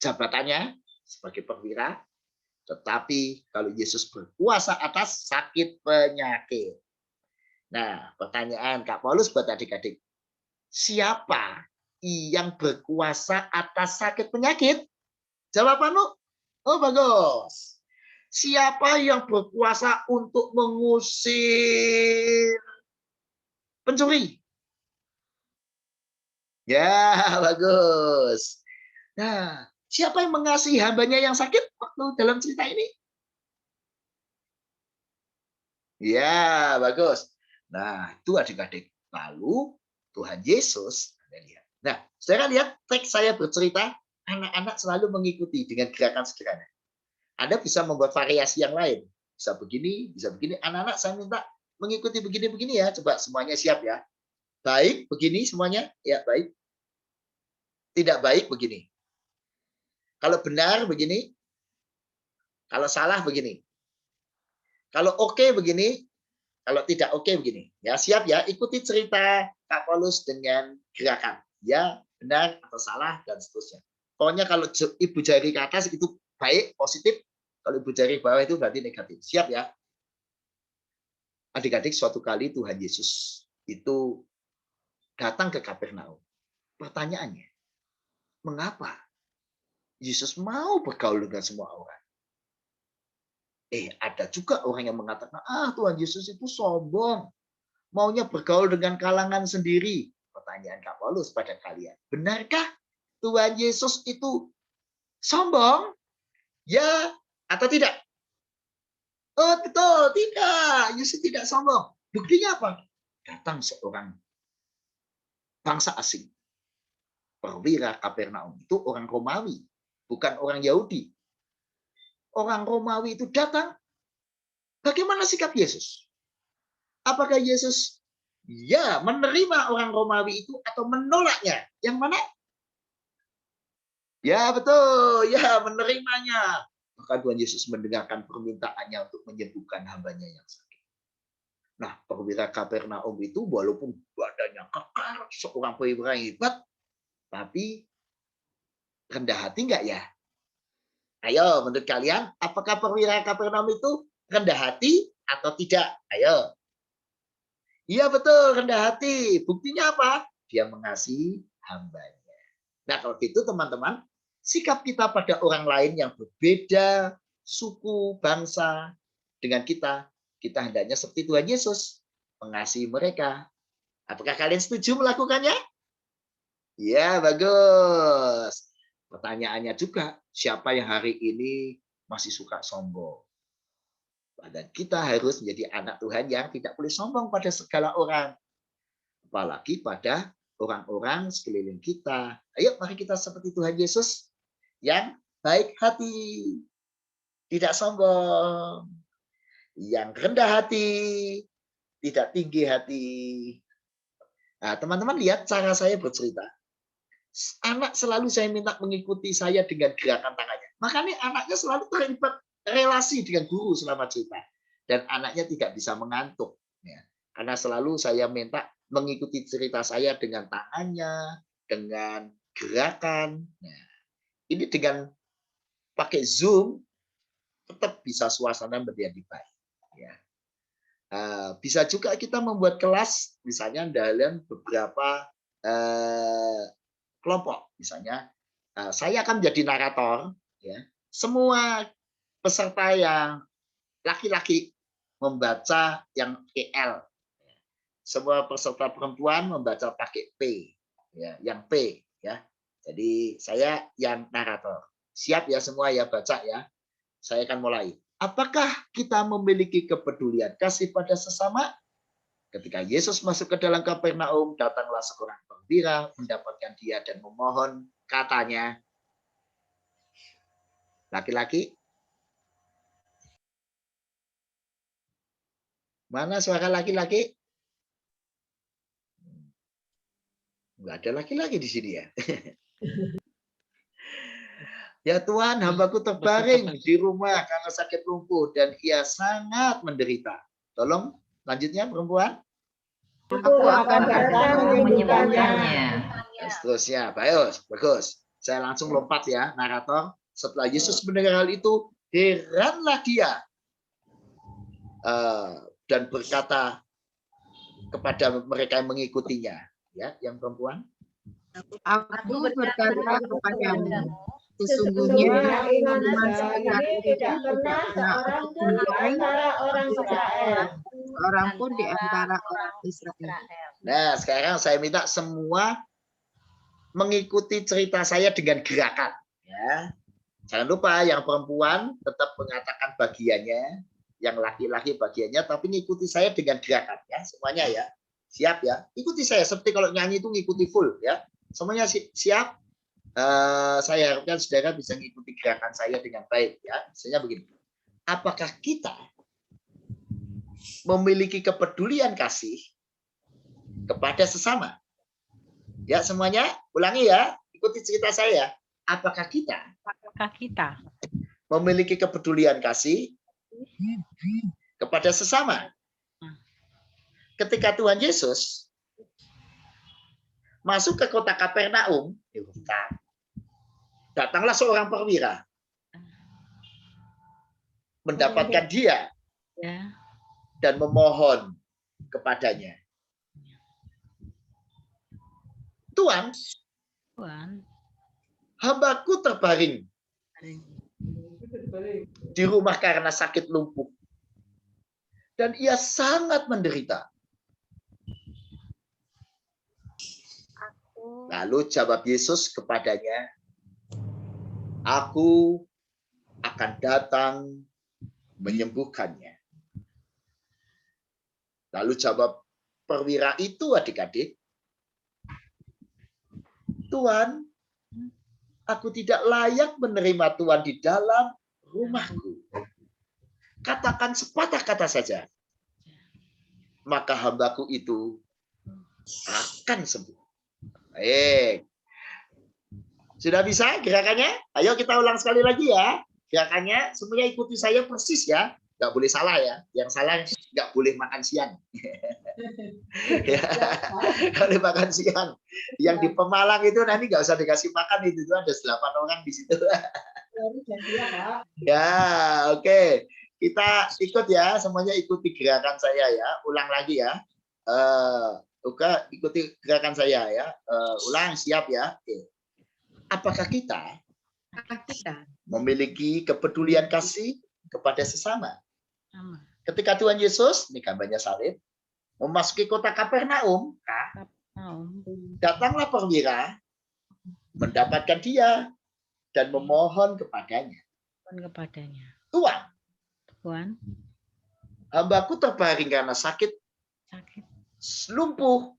jabatannya sebagai perwira, tetapi kalau Yesus berkuasa atas sakit penyakit. Nah, pertanyaan Kak Paulus buat adik-adik. Siapa yang berkuasa atas sakit penyakit? Jawabanmu? Oh, bagus. Siapa yang berkuasa untuk mengusir pencuri? Ya, bagus. Nah, siapa yang mengasihi hambanya yang sakit waktu dalam cerita ini? Ya, bagus. Nah, itu adik-adik. Lalu Tuhan Yesus, nah, saudara lihat teks saya bercerita, anak-anak selalu mengikuti dengan gerakan sederhana. Anda bisa membuat variasi yang lain. Bisa begini, bisa begini. Anak-anak saya minta mengikuti begini-begini ya. Coba semuanya siap ya. Baik, begini semuanya. Ya, baik. Tidak baik, begini. Kalau benar, begini. Kalau salah, begini. Kalau oke, begini. Kalau tidak oke, begini. Ya, siap ya. Ikuti cerita Kak Paulus dengan gerakan. Ya, benar atau salah, dan seterusnya. Pokoknya kalau ibu jari ke atas itu baik, positif. Kalau ibu jari ke bawah itu berarti negatif. Siap ya? Adik-adik, suatu kali Tuhan Yesus itu datang ke Kapernaum. Pertanyaannya, mengapa Yesus mau bergaul dengan semua orang? Ada juga orang yang mengatakan, Tuhan Yesus itu sombong. Maunya bergaul dengan kalangan sendiri. Pertanyaan Kak Paulus pada kalian. Benarkah Tuhan Yesus itu sombong? Ya atau tidak? Oh, betul. Tidak. Yesus tidak sombong. Buktinya apa? Datang seorang bangsa asing. Perwira Kapernaum itu orang Romawi, bukan orang Yahudi. Orang Romawi itu datang. Bagaimana sikap Yesus? Apakah Yesus ya menerima orang Romawi itu atau menolaknya? Yang mana? Ya betul, ya menerimanya. Maka Tuhan Yesus mendengarkan permintaannya untuk menyembuhkan hambanya yang sakit. Nah, perwira Kapernaum itu walaupun badannya kekar, seorang perwira hebat, tapi rendah hati enggak ya? Ayo, menurut kalian, apakah perwira Kapernaum itu rendah hati atau tidak? Ayo. Iya betul, rendah hati. Buktinya apa? Dia mengasihi hambanya. Nah, kalau gitu teman-teman, sikap kita pada orang lain yang berbeda suku, bangsa dengan kita hendaknya seperti Tuhan Yesus, mengasihi mereka. Apakah kalian setuju melakukannya? Ya, bagus. Pertanyaannya juga, siapa yang hari ini masih suka sombong? Dan kita harus menjadi anak Tuhan yang tidak boleh sombong pada segala orang. Apalagi pada orang-orang sekeliling kita. Ayo mari kita seperti Tuhan Yesus yang baik hati, tidak sombong, yang rendah hati, tidak tinggi hati. Nah, teman-teman lihat cara saya bercerita. Anak selalu saya minta mengikuti saya dengan gerakan tangannya. Makanya anaknya selalu terlibat relasi dengan guru selama cerita. Dan anaknya tidak bisa mengantuk. Ya. Karena selalu saya minta mengikuti cerita saya dengan tangannya, dengan gerakan. Nah, ini dengan pakai Zoom, tetap bisa suasana menjadi baik. Ya. Bisa juga kita membuat kelas, misalnya dalam beberapa kelompok. Misalnya, saya akan menjadi narator. Ya. Semua peserta yang laki-laki membaca yang PL. Semua peserta perempuan membaca pakai P, ya, yang P, ya. Jadi saya yang narator. Siap ya semua ya, baca ya. Saya akan mulai. Apakah kita memiliki kepedulian kasih pada sesama? Ketika Yesus masuk ke dalam Kapernaum, datanglah seorang perwira mendapatkan dia dan memohon, katanya, laki-laki, mana suara laki-laki? Enggak ada laki-laki di sini ya. Ya Tuhan, hambaku terbaring di rumah karena sakit lumpuh dan ia sangat menderita. Tolong lanjutnya perempuan. Aku akan datang menyembuhkannya. Dan seterusnya. Bagus, bagus. Saya langsung lompat ya, narator. Setelah Yesus mendengar hal itu, heranlah dia. Dan berkata kepada mereka yang mengikutinya. Ya, yang perempuan. Aku berkata kepadamu, sesungguhnya iman seperti ini tidak pernah seorang pun di antara orang Israel. Seorang pun di antara orang Israel. Nah, sekarang saya minta semua mengikuti cerita saya dengan gerakan. Ya, jangan lupa yang perempuan tetap mengatakan bagiannya, yang laki-laki bagiannya, tapi ngikuti saya dengan gerakan. Ya, semuanya ya. Siap ya. Ikuti saya seperti kalau nyanyi itu ngikuti full ya. Semuanya siap. Saya harapkan saudara bisa mengikuti gerakan saya dengan baik ya. Misalnya begini. Apakah kita memiliki kepedulian kasih kepada sesama? Ya, semuanya ulangi ya. Ikuti cerita saya. Apakah kita memiliki kepedulian kasih kepada sesama? Ketika Tuhan Yesus masuk ke kota Kapernaum, datanglah seorang perwira mendapatkan dia dan memohon kepadanya. Tuhan, hambaku terbaring di rumah karena sakit lumpuh dan ia sangat menderita. Lalu jawab Yesus kepadanya, aku akan datang menyembuhkannya. Lalu jawab perwira itu, adik-adik, Tuhan, aku tidak layak menerima Tuhan di dalam rumahku. Katakan sepatah kata saja, maka hambaku itu akan sembuh. Baik. Sudah bisa gerakannya? Ayo kita ulang sekali lagi ya. Gerakannya semuanya ikuti saya persis ya. Nggak boleh salah ya. Yang salah nggak boleh makan siang. Ya, nggak boleh makan siang. Yang di Pemalang itu nanti nggak usah dikasih makan, itu ada 8 orang di situ. Ya, oke. Kita ikut ya, semuanya ikuti gerakan saya ya. Ulang lagi ya. Oke, ikuti gerakan saya ya. Ulang, siap ya. Oke. Apakah kita memiliki kepedulian kasih kepada sesama? Ketika Tuhan Yesus, ini gambarnya salib, memasuki kota Kapernaum, datanglah perwira, mendapatkan dia, dan memohon kepadanya. Tuhan, hambaku terbaring karena sakit, lumpuh,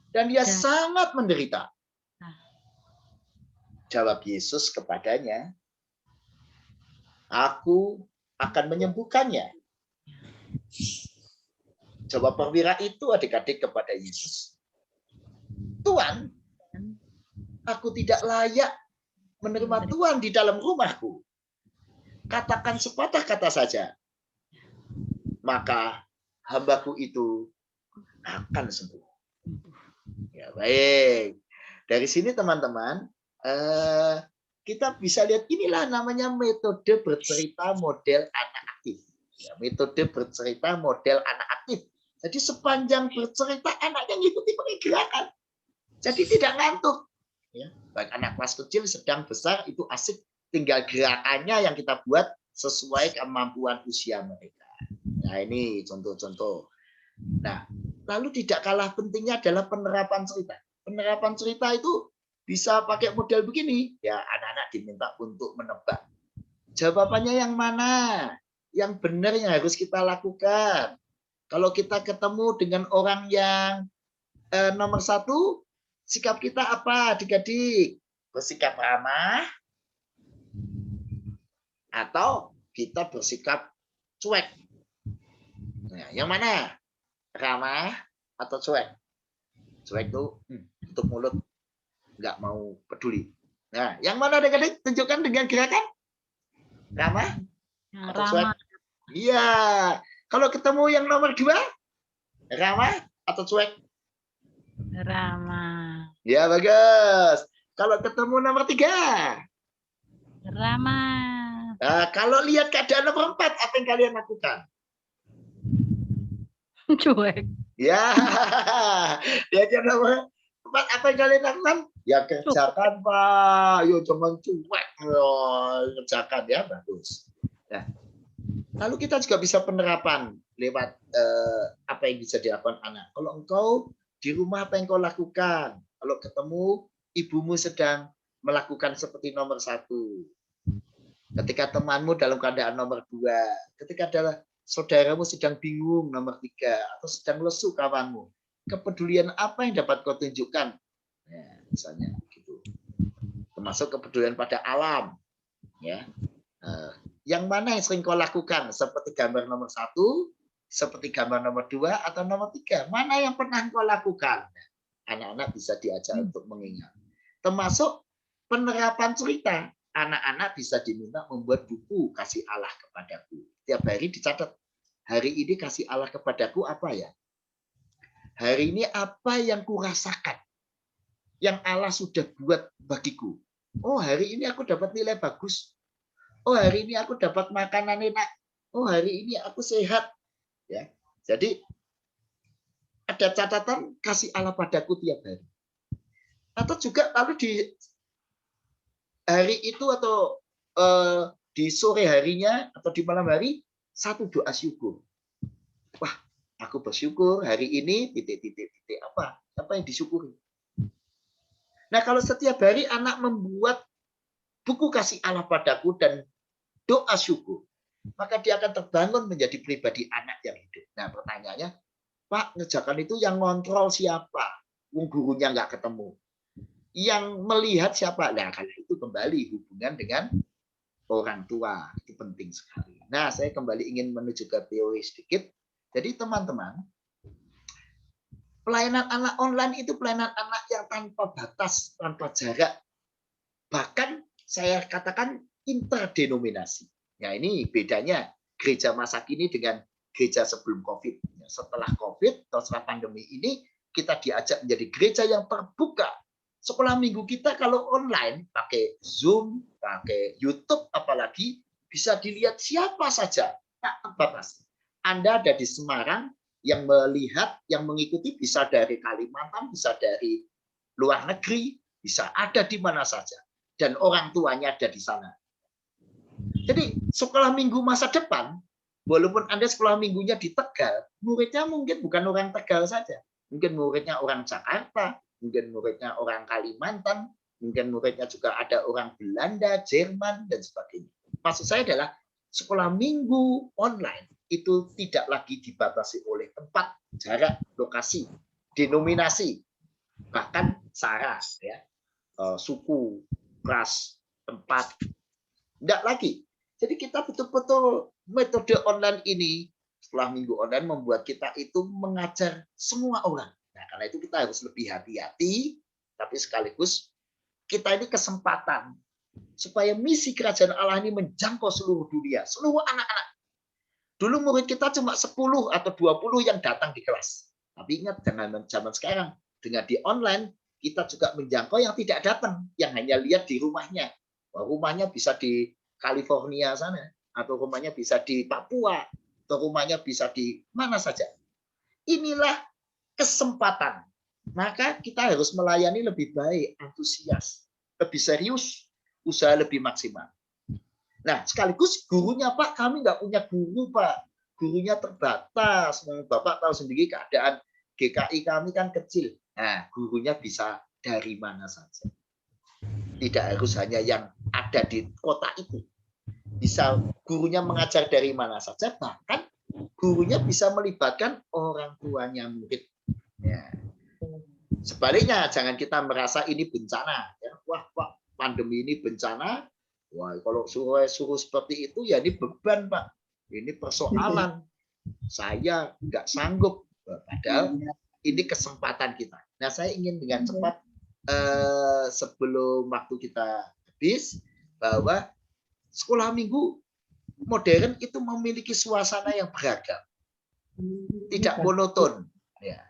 dan dia sangat menderita. Jawab Yesus kepadanya, aku akan menyembuhkannya. Jawab perwira itu, adik-adik, kepada Yesus, Tuhan, aku tidak layak menerima Tuhan di dalam rumahku. Katakan sepatah kata saja, maka hambaku itu akan sembuh. Ya, baik. Dari sini teman-teman, kita bisa lihat inilah namanya metode bercerita model anak aktif. Ya, metode bercerita model anak aktif. Jadi sepanjang bercerita anaknya ngikuti pakai gerakan. Jadi tidak ngantuk. Ya, baik anak kelas kecil, sedang, besar itu asik. Tinggal gerakannya yang kita buat sesuai kemampuan usia mereka. Nah ini contoh-contoh. Nah, lalu tidak kalah pentingnya adalah penerapan cerita. Penerapan cerita itu bisa pakai model begini? Ya, anak-anak diminta untuk menebak. Jawabannya yang mana? Yang benar yang harus kita lakukan. Kalau kita ketemu dengan orang yang nomor 1, sikap kita apa adik-adik? Bersikap ramah atau kita bersikap cuek? Nah, yang mana? Ramah atau cuek? Cuek itu tutup mulut, nggak mau peduli. Nah, yang mana adik-adik? Tunjukkan dengan gerakan. Ramah atau cuek? Iya. Kalau ketemu yang nomor 2, ramah atau cuek? Ramah. Ya, bagus. Kalau ketemu nomor 3? Ramah. Nah, kalau lihat keadaan nomor 4, apa yang kalian lakukan? Cuek. Ya, lihat yang nomor 4, apa yang kalian lakukan? Ya kerjakan, Pak. Yo cuman cuek. Kerjakan ya, bagus. Nah, lalu kita juga bisa penerapan lewat apa yang bisa dilakukan anak. Kalau engkau di rumah, apa yang kau lakukan? Kalau ketemu ibumu sedang melakukan seperti nomor 1. Ketika temanmu dalam keadaan nomor 2. Ketika adalah saudaramu sedang bingung nomor 3. Atau sedang lesu kawanmu. Kepedulian apa yang dapat kau tunjukkan? Ya, misalnya gitu. Termasuk kepedulian pada alam. Ya. Yang mana yang sering kau lakukan? Seperti gambar nomor 1, seperti gambar nomor 2, atau nomor 3. Mana yang pernah kau lakukan? Anak-anak bisa diajar untuk mengingat. Termasuk penerapan cerita. Anak-anak bisa diminta membuat buku kasih Allah kepadaku. Tiap hari dicatat. Hari ini kasih Allah kepadaku apa ya? Hari ini apa yang kurasakan? Yang Allah sudah buat bagiku. Oh, hari ini aku dapat nilai bagus. Oh, hari ini aku dapat makanan enak. Oh, hari ini aku sehat. Ya. Jadi ada catatan kasih Allah padaku tiap hari. Atau juga lalu di hari itu atau di sore harinya atau di malam hari, satu doa syukur. Wah, aku bersyukur hari ini titik apa yang disyukuri. Nah, kalau setiap hari anak membuat buku kasih Allah padaku dan doa syukur, maka dia akan terbangun menjadi pribadi anak yang hidup. Nah, pertanyaannya, Pak, ngerjakan itu yang ngontrol siapa? Gurunya nggak ketemu. Yang melihat siapa? Nah, karena itu kembali hubungan dengan orang tua. Itu penting sekali. Nah, saya kembali ingin menuju ke teori sedikit. Jadi, teman-teman, pelayanan anak online itu pelayanan anak yang tanpa batas, tanpa jarak. Bahkan saya katakan interdenominasi. Nah, ini bedanya gereja masa kini dengan gereja sebelum COVID. Setelah COVID atau setelah pandemi ini, kita diajak menjadi gereja yang terbuka. Sekolah minggu kita kalau online, pakai Zoom, pakai YouTube, apalagi bisa dilihat siapa saja. Tak terbatas. Anda ada di Semarang, yang melihat, yang mengikuti bisa dari Kalimantan, bisa dari luar negeri, bisa ada di mana saja. Dan orang tuanya ada di sana. Jadi sekolah minggu masa depan, walaupun Anda sekolah minggunya di Tegal, muridnya mungkin bukan orang Tegal saja. Mungkin muridnya orang Jakarta, mungkin muridnya orang Kalimantan, mungkin muridnya juga ada orang Belanda, Jerman, dan sebagainya. Maksud saya adalah sekolah minggu online itu tidak lagi dibatasi oleh tempat, jarak, lokasi, denominasi, bahkan sara, ya, suku, ras, tempat, tidak lagi. Jadi kita betul-betul metode online ini, setelah minggu online membuat kita itu mengajar semua orang. Nah, karena itu kita harus lebih hati-hati, tapi sekaligus kita ini kesempatan supaya misi kerajaan Allah ini menjangkau seluruh dunia, seluruh anak-anak. Dulu murid kita cuma 10 atau 20 yang datang di kelas. Tapi ingat, dengan zaman sekarang, dengan di online, kita juga menjangkau yang tidak datang, yang hanya lihat di rumahnya. Rumahnya bisa di California sana, atau rumahnya bisa di Papua, atau rumahnya bisa di mana saja. Inilah kesempatan. Maka kita harus melayani lebih baik, antusias, lebih serius, usaha lebih maksimal. Nah, sekaligus gurunya, Pak, kami nggak punya guru, Pak. Gurunya terbatas. Bapak tahu sendiri keadaan GKI kami kan kecil. Nah, gurunya bisa dari mana saja. Tidak harus hanya yang ada di kota itu. Bisa gurunya mengajar dari mana saja, bahkan gurunya bisa melibatkan orang tuanya murid. Ya. Sebaliknya, jangan kita merasa ini bencana. Ya. Wah, Pak, pandemi ini bencana. Wah, kalau suruh seperti itu, ya ini beban, Pak. Ini persoalan. Saya nggak sanggup. Padahal ini kesempatan kita. Nah, saya ingin dengan cepat sebelum waktu kita habis, bahwa sekolah minggu modern itu memiliki suasana yang beragam, tidak monoton. Ya.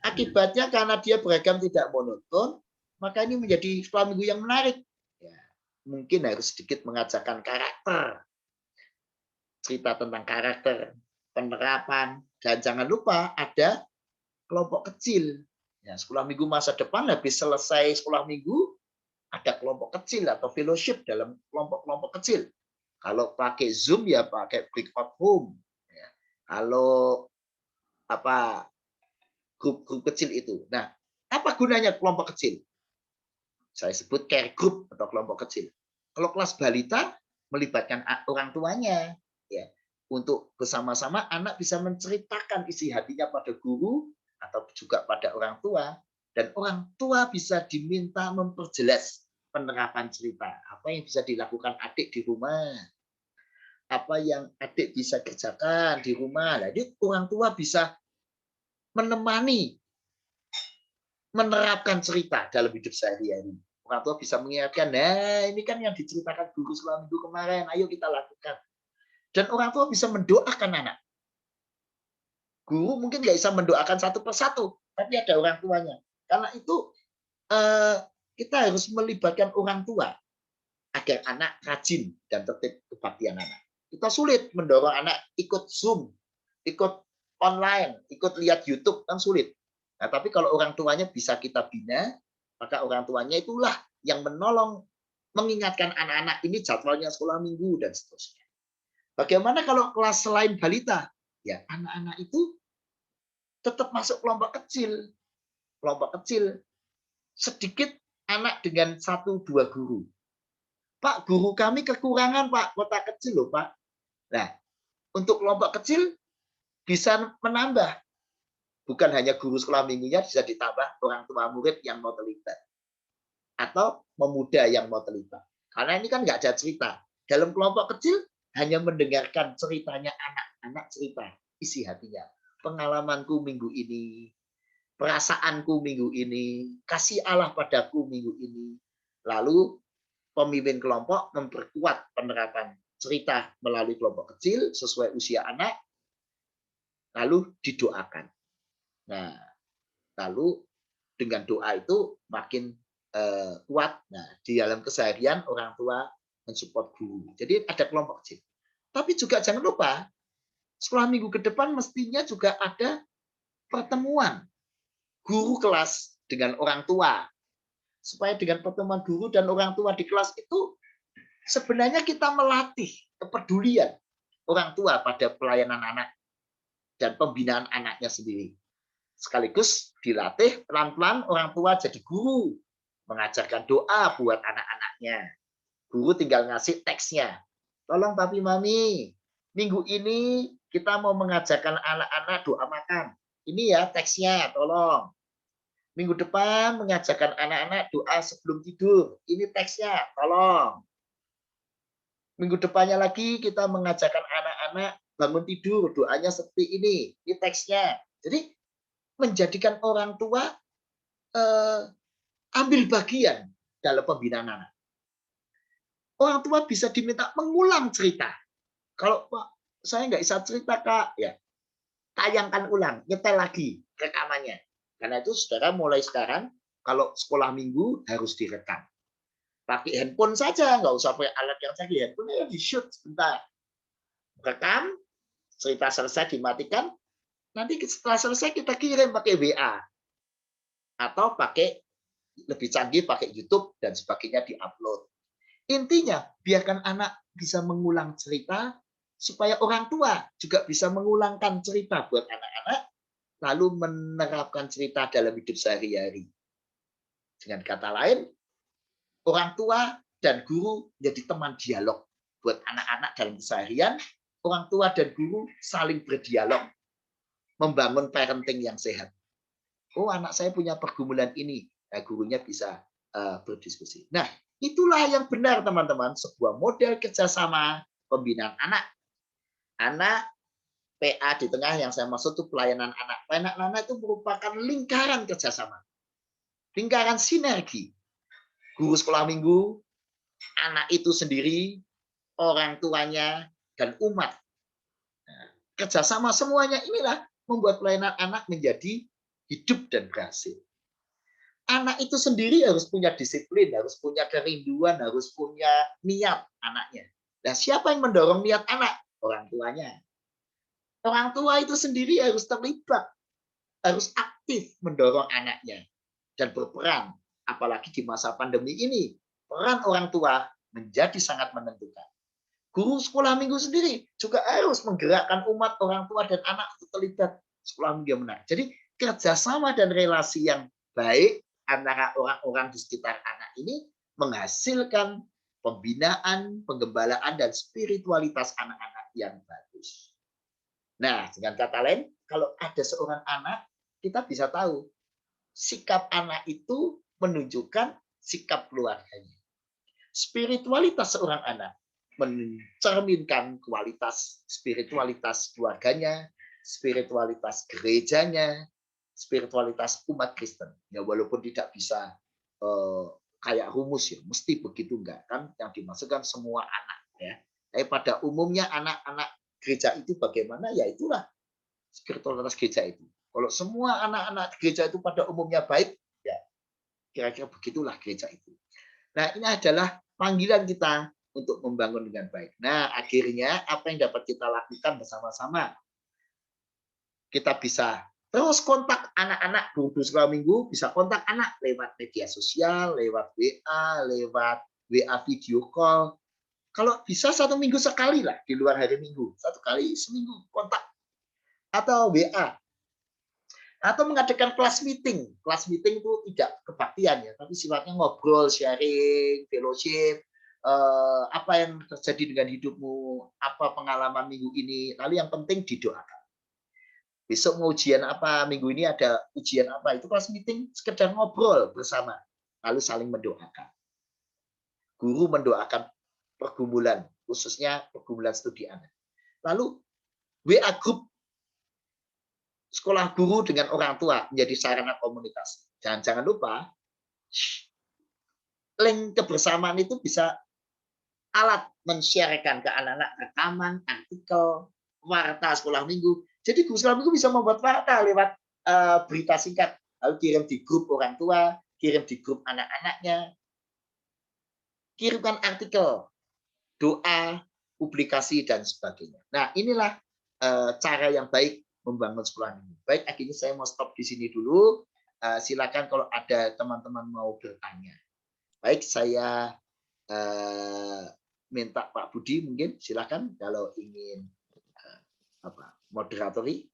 Akibatnya karena dia beragam tidak monoton, maka ini menjadi sekolah minggu yang menarik. Ya. Mungkin harus sedikit mengajarkan karakter, cerita tentang karakter, penerapan, dan jangan lupa ada kelompok kecil. Ya, sekolah minggu masa depan habis selesai sekolah minggu, ada kelompok kecil atau fellowship dalam kelompok-kelompok kecil. Kalau pakai Zoom ya pakai breakout room. Ya. Kalau apa grup-grup kecil itu. Nah, apa gunanya kelompok kecil? Saya sebut care group atau kelompok kecil. Kalau kelas balita melibatkan orang tuanya, ya, untuk bersama-sama anak bisa menceritakan isi hatinya pada guru atau juga pada orang tua, dan orang tua bisa diminta memperjelas penerapan cerita. Apa yang bisa dilakukan adik di rumah? Apa yang adik bisa kerjakan di rumah? Jadi orang tua bisa menemani, menerapkan cerita dalam hidup sehari-hari. Orang tua bisa mengingatkan, nah ini kan yang diceritakan guru sekolah minggu kemarin, ayo kita lakukan. Dan orang tua bisa mendoakan anak. Guru mungkin nggak bisa mendoakan satu persatu, tapi ada orang tuanya. Karena itu kita harus melibatkan orang tua agar anak rajin dan tertib kebaktian anak. Kita sulit mendorong anak ikut Zoom, ikut online, ikut lihat YouTube, kan sulit. Nah, tapi kalau orang tuanya bisa kita bina, maka orang tuanya itulah yang menolong mengingatkan anak-anak ini jadwalnya sekolah minggu dan seterusnya. Bagaimana kalau kelas selain balita? Ya, anak-anak itu tetap masuk kelompok kecil. Kelompok kecil sedikit anak dengan 1-2 guru. Pak, guru kami kekurangan, Pak. Kota kecil loh, Pak. Nah, untuk kelompok kecil bisa menambah. Bukan hanya guru sekolah minggunya, bisa ditambah orang tua murid yang mau terlibat. Atau pemuda yang mau terlibat. Karena ini kan nggak ada cerita. Dalam kelompok kecil, hanya mendengarkan ceritanya anak-anak cerita. Isi hatinya. Pengalamanku minggu ini, perasaanku minggu ini, kasih Allah padaku minggu ini. Lalu pemimpin kelompok memperkuat penerapan cerita melalui kelompok kecil sesuai usia anak, lalu didoakan. Nah, lalu dengan doa itu makin kuat. Nah, di dalam keseharian orang tua mensupport guru. Jadi ada kelompok kecil. Tapi juga jangan lupa, sekolah minggu ke depan mestinya juga ada pertemuan guru kelas dengan orang tua. Supaya dengan pertemuan guru dan orang tua di kelas itu sebenarnya kita melatih kepedulian orang tua pada pelayanan anak dan pembinaan anaknya sendiri. Sekaligus dilatih pelan-pelan orang tua jadi guru, mengajarkan doa buat anak-anaknya. Guru tinggal ngasih teksnya. Tolong papi mami, minggu ini kita mau mengajarkan anak-anak doa makan. Ini ya teksnya, tolong. Minggu depan mengajarkan anak-anak doa sebelum tidur. Ini teksnya, tolong. Minggu depannya lagi kita mengajarkan anak-anak bangun tidur, doanya seperti ini. Ini teksnya. Jadi menjadikan orang tua ambil bagian dalam pembinaan anak. Orang tua bisa diminta mengulang cerita. Kalau Pak, saya nggak bisa cerita, Kak, ya tayangkan ulang, nyetel lagi rekamannya. Karena itu saudara mulai sekarang kalau sekolah minggu harus direkam. Pakai handphone saja, nggak usah pakai alat yang canggih. Handphone ya di shoot sebentar. Rekam, cerita selesai dimatikan. Nanti setelah selesai kita kirim pakai WA atau pakai lebih canggih pakai YouTube dan sebagainya diupload. Intinya biarkan anak bisa mengulang cerita supaya orang tua juga bisa mengulangkan cerita buat anak-anak, lalu menerapkan cerita dalam hidup sehari-hari. Dengan kata lain, orang tua dan guru jadi teman dialog buat anak-anak dalam keseharian. Orang tua dan guru saling berdialog, membangun parenting yang sehat. Oh, anak saya punya pergumulan ini, nah, gurunya bisa berdiskusi. Nah, itulah yang benar teman-teman, sebuah model kerjasama pembinaan anak. Anak PA di tengah yang saya maksud itu pelayanan anak. Pelayanan anak itu merupakan lingkaran kerjasama, lingkaran sinergi. Guru sekolah minggu, anak itu sendiri, orang tuanya, dan umat. Nah, kerjasama semuanya inilah membuat pelayanan anak menjadi hidup dan berhasil. Anak itu sendiri harus punya disiplin, harus punya kerinduan, harus punya niat anaknya. Nah, siapa yang mendorong niat anak? Orang tuanya. Orang tua itu sendiri harus terlibat, harus aktif mendorong anaknya dan berperan. Apalagi di masa pandemi ini, peran orang tua menjadi sangat menentukan. Guru sekolah minggu sendiri juga harus menggerakkan umat, orang tua dan anak untuk terlibat sekolah minggu yang benar. Jadi kerjasama dan relasi yang baik antara orang-orang di sekitar anak ini menghasilkan pembinaan, penggembalaan, dan spiritualitas anak-anak yang bagus. Nah, dengan kata lain, kalau ada seorang anak, kita bisa tahu sikap anak itu menunjukkan sikap keluarganya. Spiritualitas seorang anak mencerminkan kualitas spiritualitas keluarganya, spiritualitas gerejanya, spiritualitas umat Kristen. Ya, walaupun tidak bisa kayak rumus ya, mesti begitu enggak kan? Yang dimaksudkan semua anak ya. Tapi pada umumnya anak-anak gereja itu bagaimana? Ya itulah spiritualitas gereja itu. Kalau semua anak-anak gereja itu pada umumnya baik, ya kira-kira begitulah gereja itu. Nah, ini adalah panggilan kita untuk membangun dengan baik. Nah, akhirnya apa yang dapat kita lakukan bersama-sama? Kita bisa terus kontak anak-anak, guru sekolah minggu bisa kontak anak lewat media sosial, lewat WA, lewat WA video call. Kalau bisa 1 minggu sekali lah di luar hari minggu, 1 kali seminggu kontak atau WA. Atau mengadakan kelas meeting. Kelas meeting itu tidak kebaktian ya, tapi sifatnya ngobrol, sharing, fellowship, apa yang terjadi dengan hidupmu, apa pengalaman minggu ini. Lalu yang penting didoakan. Besok mau ujian apa, minggu ini ada ujian apa, itu kelas meeting sekedar ngobrol bersama, lalu saling mendoakan. Guru mendoakan pergumulan, khususnya pergumulan studi anak. Lalu WA group sekolah guru dengan orang tua menjadi sarana komunikasi. Jangan lupa, link kebersamaan itu bisa alat men-sharekan ke anak-anak rekaman, artikel, warta sekolah minggu. Jadi guru sekolah minggu bisa membuat warta lewat berita singkat, lalu kirim di grup orang tua, kirim di grup anak-anaknya, kirimkan artikel, doa, publikasi, dan sebagainya. Nah, inilah cara yang baik membangun sekolah minggu. Baik, akhirnya saya mau stop di sini dulu. Silakan kalau ada teman-teman mau bertanya. Baik, saya minta Pak Budi mungkin silakan kalau ingin moderatori.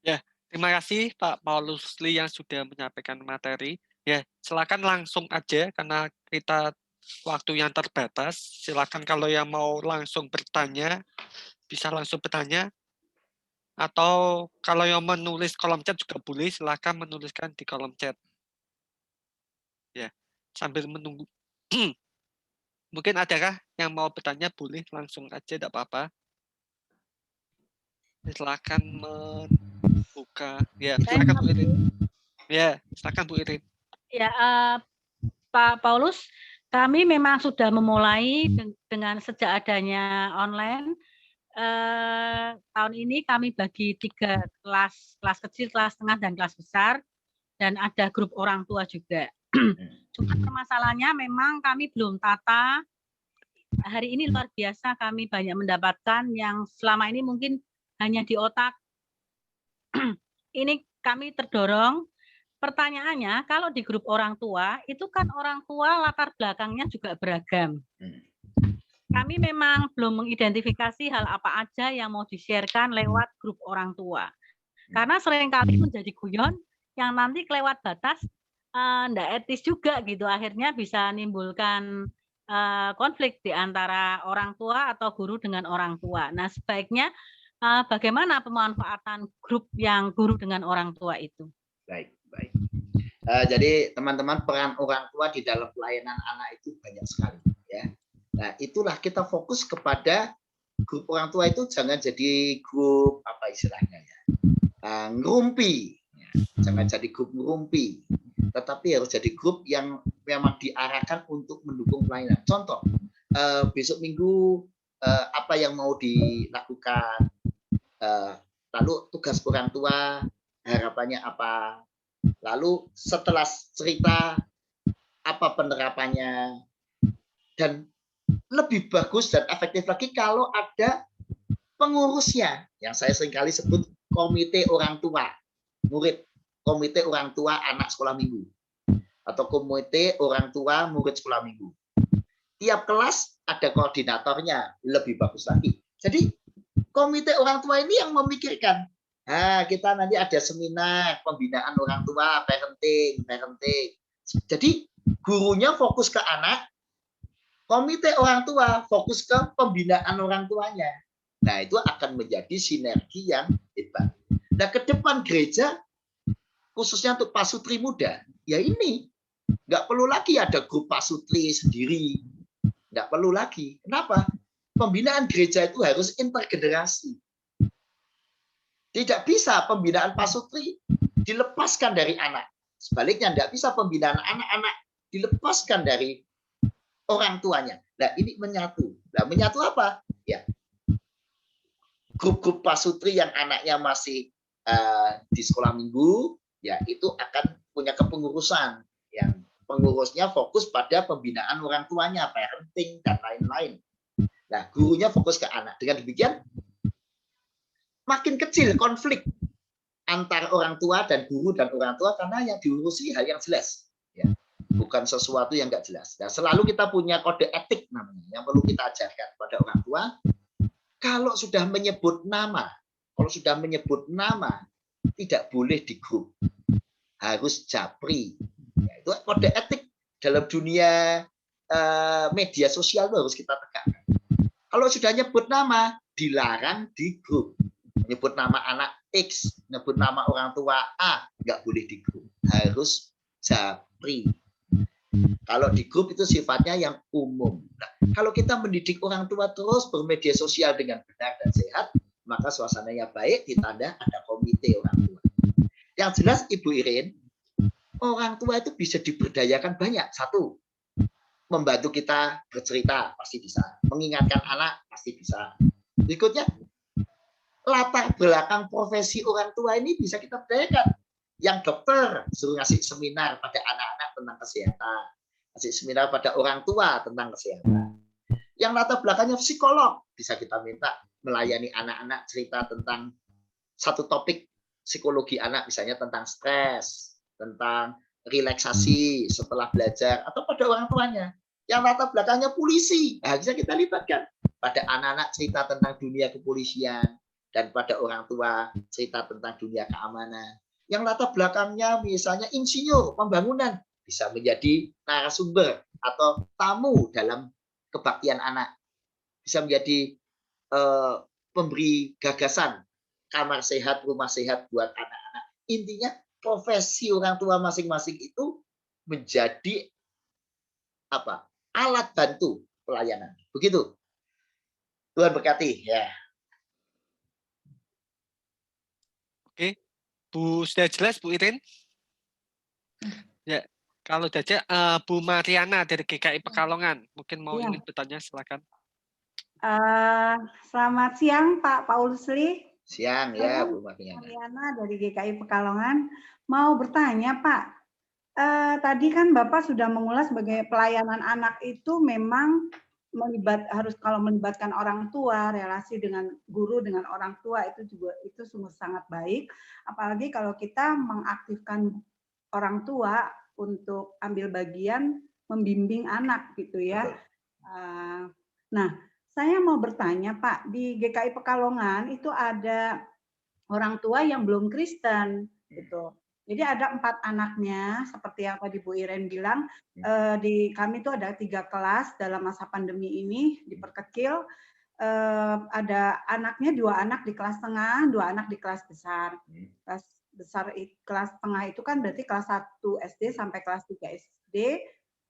Ya, terima kasih Pak Paulus Lee yang sudah menyampaikan materi. Ya, silakan langsung aja karena kita waktu yang terbatas. Silakan kalau yang mau langsung bertanya bisa langsung bertanya. Atau kalau yang menulis kolom chat juga boleh, silakan menuliskan di kolom chat. Ya, sambil menunggu. Mungkin adakah yang mau bertanya, boleh langsung aja, tidak apa-apa. Silakan membuka. Ya, silakan Bu Irin. Ya, silakan Bu Irin. Ya, Pak Paulus, kami memang sudah memulai dengan sejak adanya online. Tahun ini kami bagi 3 kelas kecil, kelas tengah, dan kelas besar, dan ada grup orang tua juga. Cuma permasalahannya memang kami belum tata. Hari ini luar biasa kami banyak mendapatkan yang selama ini mungkin hanya di otak. Ini kami terdorong. Pertanyaannya, kalau di grup orang tua, itu kan orang tua latar belakangnya juga beragam. Kami memang belum mengidentifikasi hal apa aja yang mau di-sharekan lewat grup orang tua. Karena seringkali menjadi guyon yang nanti kelewat batas nggak etis juga gitu. Akhirnya bisa nimbulkan konflik di antara orang tua atau guru dengan orang tua. Nah, sebaiknya bagaimana pemanfaatan grup yang guru dengan orang tua itu? Baik, baik. Jadi teman-teman, peran orang tua di dalam pelayanan anak itu banyak sekali, ya. Nah, itulah kita fokus kepada grup orang tua itu jangan jadi grup apa istilahnya ya, ngerumpi, ya. Jangan jadi grup ngerumpi, tetapi harus jadi grup yang memang diarahkan untuk mendukung pelayanan. Contoh, besok minggu apa yang mau dilakukan, lalu tugas orang tua harapannya apa, lalu setelah cerita apa penerapannya, dan lebih bagus dan efektif lagi kalau ada pengurusnya yang saya seringkali sebut komite orang tua murid, komite orang tua anak sekolah minggu, atau komite orang tua murid sekolah minggu. Tiap kelas ada koordinatornya, lebih bagus lagi. Jadi komite orang tua ini yang memikirkan, kita nanti ada seminar pembinaan orang tua, parenting. Jadi gurunya fokus ke anak, komite orang tua fokus ke pembinaan orang tuanya. Nah, itu akan menjadi sinergi yang hebat. Nah, ke depan gereja, khususnya untuk pasutri muda, ya ini, nggak perlu lagi ada grup pasutri sendiri. Nggak perlu lagi. Kenapa? Pembinaan gereja itu harus intergenerasi. Tidak bisa pembinaan pasutri dilepaskan dari anak. Sebaliknya, nggak bisa pembinaan anak-anak dilepaskan dari orang tuanya. Nah, ini menyatu. Nah, menyatu apa? Ya, grup-grup pasutri yang anaknya masih di sekolah minggu, ya itu akan punya kepengurusan yang pengurusnya fokus pada pembinaan orang tuanya, parenting dan lain-lain. Nah, gurunya fokus ke anak. Dengan demikian, makin kecil konflik antara orang tua dan guru dan orang tua karena yang diurusi hal yang jelas, ya, bukan sesuatu yang nggak jelas. Nah, selalu kita punya kode etik namanya yang perlu kita ajarkan pada orang tua. Kalau sudah menyebut nama, tidak boleh di grup, harus japri. Ya, itu kode etik dalam dunia media sosial itu harus kita tegakkan. Kalau sudah nyebut nama, dilarang di grup. Nyebut nama anak X, nyebut nama orang tua A, nggak boleh di grup, harus japri. Kalau di grup itu sifatnya yang umum. Nah, kalau kita mendidik orang tua terus bermedia sosial dengan benar dan sehat, maka suasananya baik, ditanda ada komite orang tua. Yang jelas Ibu Irin, orang tua itu bisa diberdayakan banyak. Satu, membantu kita bercerita, pasti bisa. Mengingatkan anak, pasti bisa. Berikutnya, latar belakang profesi orang tua ini bisa kita berdayakan. Yang dokter, suruh ngasih seminar pada anak-anak tentang kesehatan. Ngasih seminar pada orang tua tentang kesehatan. Yang latar belakangnya psikolog, bisa kita minta melayani anak-anak cerita tentang satu topik psikologi anak, misalnya tentang stres, tentang relaksasi setelah belajar, atau pada orang tuanya. Yang latar belakangnya polisi, bisa kita libatkan pada anak-anak cerita tentang dunia kepolisian, dan pada orang tua cerita tentang dunia keamanan. Yang latar belakangnya misalnya insinyur pembangunan, bisa menjadi narasumber atau tamu dalam kebaktian anak, bisa menjadi pemberi gagasan kamar sehat, rumah sehat buat anak-anak. Intinya profesi orang tua masing-masing itu menjadi apa? Alat bantu pelayanan. Begitu. Tuhan berkati ya. Oke, Bu, sudah jelas Bu Irin? Ya, kalau saja Bu Mariana dari GKI Pekalongan, mungkin mau ingin bertanya, silakan. Selamat siang Pak Paulus Lee. Siang ya Bu Mariana. Mariana dari GKI Pekalongan. Mau bertanya Pak, tadi kan Bapak sudah mengulas sebagai pelayanan anak itu memang harus kalau melibatkan orang tua, relasi dengan guru dengan orang tua itu sungguh sangat baik. Apalagi kalau kita mengaktifkan orang tua untuk ambil bagian membimbing anak gitu ya. Nah, saya mau bertanya Pak, di GKI Pekalongan itu ada orang tua yang belum Kristen gitu. Jadi ada 4 anaknya, seperti yang tadi Bu Iren bilang, di kami itu ada 3 kelas dalam masa pandemi ini, diperkecil. Ada anaknya 2 anak di kelas tengah, 2 anak di kelas besar. Kelas besar, kelas tengah itu kan berarti kelas 1 SD sampai kelas 3 SD,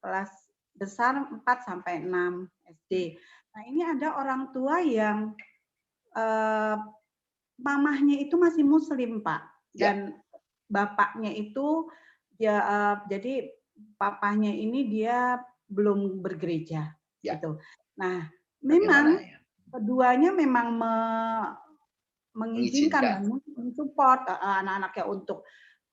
kelas besar 4 sampai 6 SD. Nah, ini ada orang tua yang mamahnya itu masih Muslim, Pak, dan bapaknya itu dia jadi papahnya ini dia belum bergereja, gitu. Nah, memang keduanya memang mengizinkan dan mensupport anak-anaknya untuk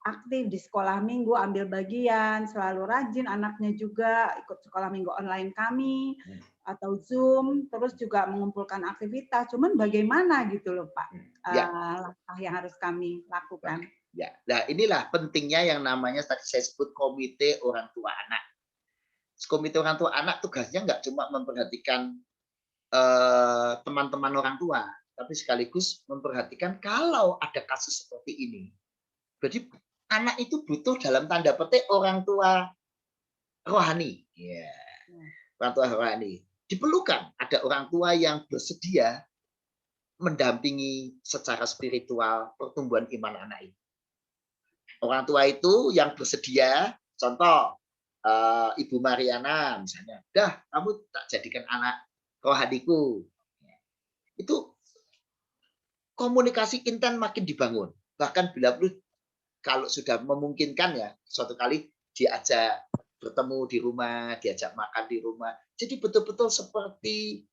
aktif di sekolah minggu, ambil bagian, selalu rajin anaknya juga ikut sekolah minggu online kami atau Zoom, terus juga mengumpulkan aktivitas. Cuman bagaimana gitu loh Pak, langkah yang harus kami lakukan. Ya, nah inilah pentingnya yang namanya tadi saya sebut komite orang tua anak. Komite orang tua anak tugasnya nggak cuma memperhatikan teman-teman orang tua, tapi sekaligus memperhatikan kalau ada kasus seperti ini. Jadi anak itu butuh dalam tanda petik orang tua rohani. Ya. Orang tua rohani. Diperlukan ada orang tua yang bersedia mendampingi secara spiritual pertumbuhan iman anak itu. Orang tua itu yang bersedia, contoh Ibu Mariana misalnya, dah kamu tak jadikan anak rohaniku. Itu komunikasi intent makin dibangun. Bahkan bila perlu kalau sudah memungkinkan ya, suatu kali diajak bertemu di rumah, diajak makan di rumah. Jadi betul-betul seperti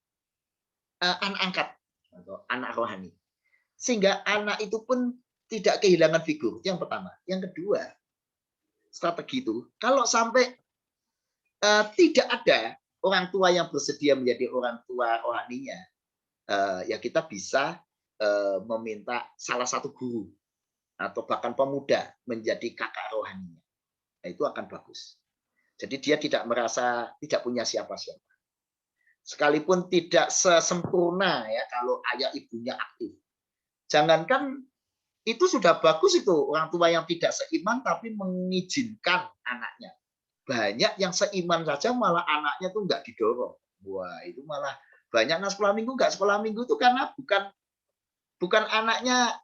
anak angkat atau anak rohani. Sehingga anak itu pun tidak kehilangan figur. Itu yang pertama. Yang kedua, strategi itu, kalau sampai tidak ada orang tua yang bersedia menjadi orang tua rohaninya, ya kita bisa meminta salah satu guru atau bahkan pemuda menjadi kakak rohaninya. Nah, itu akan bagus. Jadi dia tidak merasa tidak punya siapa-siapa. Sekalipun tidak sesempurna ya kalau ayah ibunya aktif. Jangankan itu sudah bagus itu orang tua yang tidak seiman tapi mengizinkan anaknya. Banyak yang seiman saja malah anaknya tuh nggak didorong. Wah, itu malah banyak anak sekolah minggu nggak sekolah minggu itu karena bukan anaknya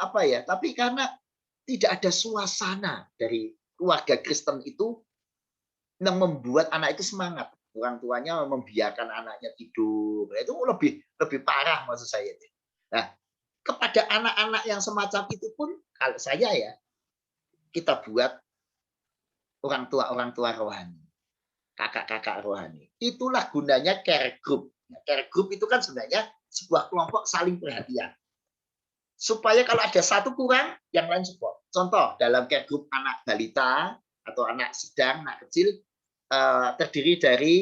apa ya, tapi karena tidak ada suasana dari keluarga Kristen itu yang membuat anak itu semangat. Orang tuanya membiarkan anaknya tidur. Itu lebih parah maksud saya. Nah, kepada anak-anak yang semacam itu pun kalau saya ya kita buat orang tua rohani, kakak-kakak rohani. Itulah gunanya care group. Care group itu kan sebenarnya sebuah kelompok saling perhatian. Supaya kalau ada satu kurang, yang lain support. Contoh, dalam care group anak balita atau anak sedang, anak kecil, terdiri dari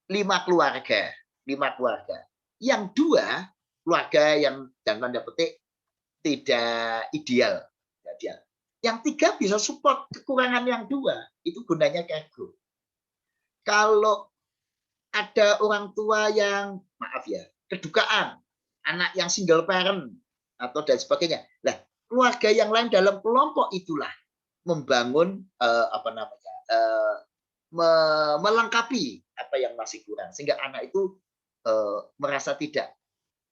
5 keluarga. 5 keluarga. Yang 2 keluarga yang dalam tanda petik tidak ideal. Yang 3 bisa support kekurangan yang 2. Itu gunanya care group. Kalau ada orang tua yang, maaf ya, kedukaan, anak yang single parent, atau dan sebagainya. Nah, keluarga yang lain dalam kelompok itulah membangun melengkapi apa yang masih kurang sehingga anak itu merasa tidak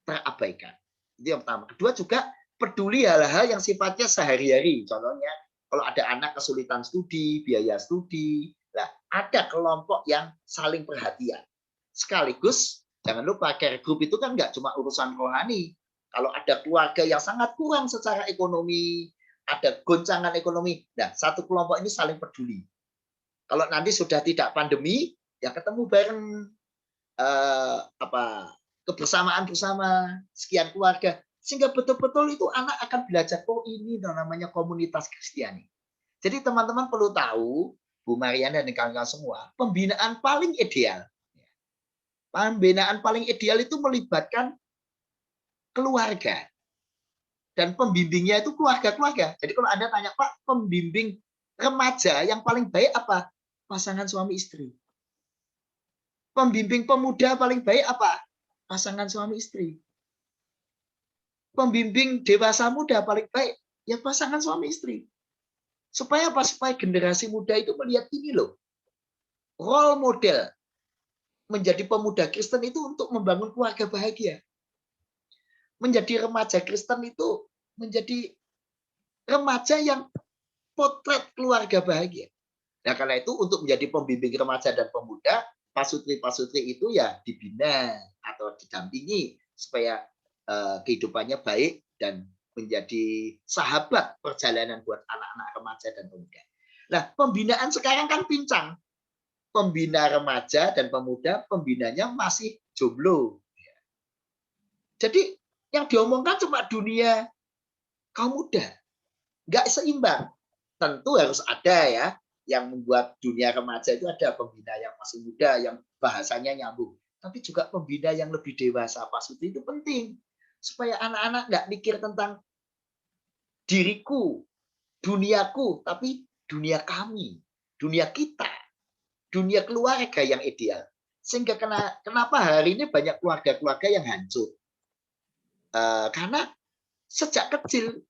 terabaikan. Itu yang pertama. Kedua juga peduli hal-hal yang sifatnya sehari-hari. Contohnya kalau ada anak kesulitan studi, biaya studi, nah ada kelompok yang saling perhatian. Sekaligus jangan lupa care group itu kan nggak cuma urusan rohani. Kalau ada keluarga yang sangat kurang secara ekonomi, ada goncangan ekonomi, nah satu kelompok ini saling peduli. Kalau nanti sudah tidak pandemi, ya ketemu bareng kebersamaan bersama sekian keluarga, sehingga betul-betul itu anak akan belajar oh ini namanya komunitas Kristiani. Jadi teman-teman perlu tahu, Bu Mariana dan kawan-kawan semua, pembinaan paling ideal itu melibatkan keluarga. Dan pembimbingnya itu keluarga-keluarga. Jadi kalau Anda tanya, Pak, pembimbing remaja yang paling baik apa? Pasangan suami istri. Pembimbing pemuda paling baik apa? Pasangan suami istri. Pembimbing dewasa muda paling baik Ya pasangan suami istri. Supaya apa? Supaya generasi muda itu melihat ini loh. Role model menjadi pemuda Kristen itu untuk membangun keluarga bahagia. Menjadi remaja Kristen itu menjadi remaja yang potret keluarga bahagia. Nah, karena itu untuk menjadi pembimbing remaja dan pemuda, pasutri-pasutri itu ya dibina atau didampingi supaya kehidupannya baik dan menjadi sahabat perjalanan buat anak-anak remaja dan pemuda. Nah, pembinaan sekarang kan pincang. Pembina remaja dan pemuda, pembinanya masih jomblo. Jadi yang diomongkan cuma dunia kaum muda. Nggak seimbang. Tentu harus ada ya, yang membuat dunia remaja itu ada pembina yang masih muda, yang bahasanya nyambung. Tapi juga pembina yang lebih dewasa, pasutri itu penting. Supaya anak-anak nggak mikir tentang diriku, duniaku, tapi dunia kami, dunia kita, dunia keluarga yang ideal. Sehingga kenapa hari ini banyak keluarga-keluarga yang hancur? Karena sejak kecil,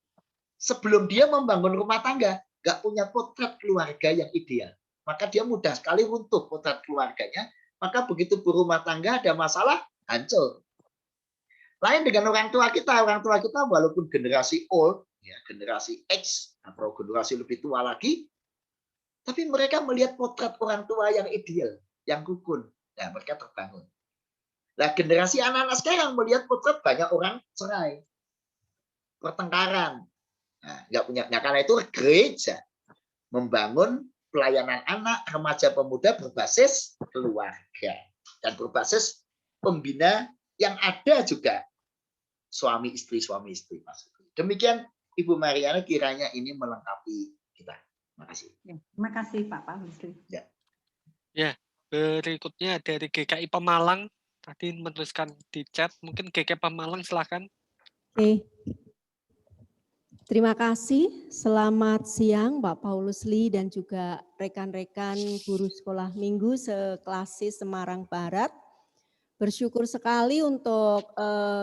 sebelum dia membangun rumah tangga, nggak punya potret keluarga yang ideal. Maka dia mudah sekali runtuh potret keluarganya. Maka begitu berumah tangga ada masalah, hancur. Lain dengan orang tua kita walaupun generasi old, ya, generasi X atau generasi lebih tua lagi, tapi mereka melihat potret orang tua yang ideal, yang rukun. Nah, mereka terbangun. Nah, generasi anak-anak sekarang melihat potret banyak orang cerai, pertengkaran. Nah, nggak punya. Nah, karena itu gereja membangun pelayanan anak, remaja, pemuda berbasis keluarga dan berbasis pembina yang ada juga suami istri. Demikian Ibu Mariana, kiranya ini melengkapi kita. Terima kasih. Terima kasih Pak Paulus. Ya, berikutnya dari GKI Pemalang tadi menuliskan di chat. Mungkin GKI Pemalang silakan. Oke. Terima kasih. Selamat siang Pak Paulus Lee dan juga rekan-rekan guru sekolah minggu seklasis Semarang Barat. Bersyukur sekali untuk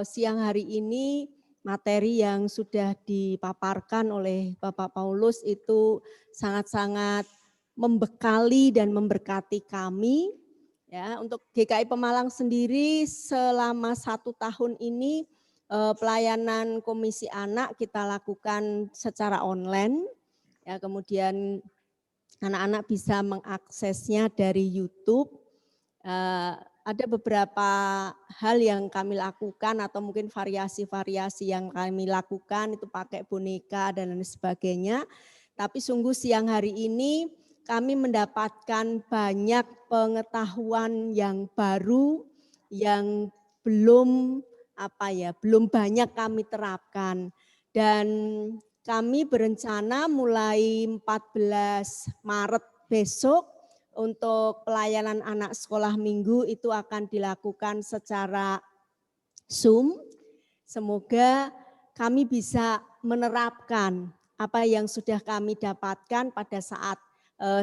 siang hari ini materi yang sudah dipaparkan oleh Bapak Paulus itu sangat-sangat membekali dan memberkati kami. Ya, untuk GKI Pemalang sendiri selama 1 tahun ini pelayanan Komisi Anak kita lakukan secara online. Ya, kemudian anak-anak bisa mengaksesnya dari YouTube. Ada beberapa hal yang kami lakukan atau mungkin variasi-variasi yang kami lakukan itu pakai boneka dan lain sebagainya. Tapi sungguh siang hari ini kami mendapatkan banyak pengetahuan yang baru yang belum banyak kami terapkan. Dan kami berencana mulai 14 Maret besok untuk pelayanan anak sekolah minggu itu akan dilakukan secara Zoom. Semoga kami bisa menerapkan apa yang sudah kami dapatkan pada saat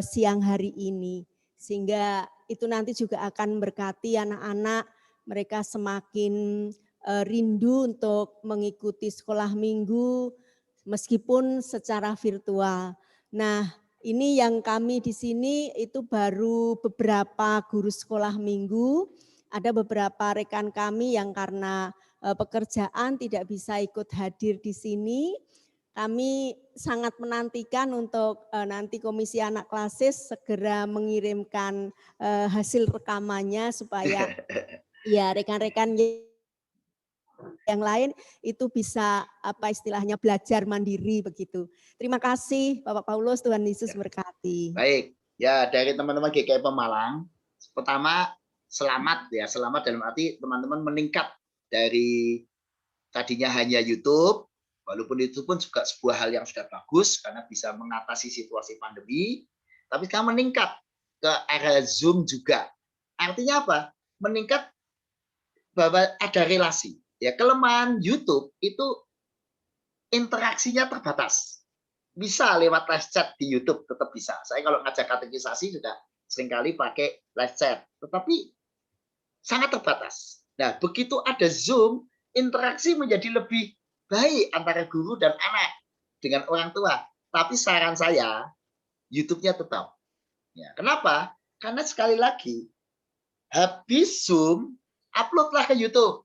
siang hari ini. Sehingga itu nanti juga akan memberkati anak-anak, mereka semakin rindu untuk mengikuti sekolah minggu meskipun secara virtual. Nah, ini yang kami di sini itu baru beberapa guru sekolah minggu, ada beberapa rekan kami yang karena pekerjaan tidak bisa ikut hadir di sini. Kami sangat menantikan untuk nanti Komisi Anak Klasis segera mengirimkan hasil rekamannya supaya ya rekan-rekan yang lain itu bisa belajar mandiri begitu. Terima kasih Bapak Paulus, Tuhan Yesus berkati. Baik, ya dari teman-teman GKI Pemalang, pertama selamat dalam arti teman-teman meningkat dari tadinya hanya YouTube, walaupun itu pun juga sebuah hal yang sudah bagus karena bisa mengatasi situasi pandemi, tapi sekarang meningkat ke era Zoom juga. Artinya apa? Meningkat bahwa ada relasi. Ya, kelemahan YouTube itu interaksinya terbatas. Bisa lewat live chat di YouTube, tetap bisa. Saya kalau ngajak katekisasi sudah seringkali pakai live chat, tetapi sangat terbatas. Nah, begitu ada Zoom, interaksi menjadi lebih baik antara guru dan anak. dengan orang tua. Tapi saran saya, YouTube-nya tetap. Ya, kenapa? Karena sekali lagi, habis Zoom, uploadlah ke YouTube.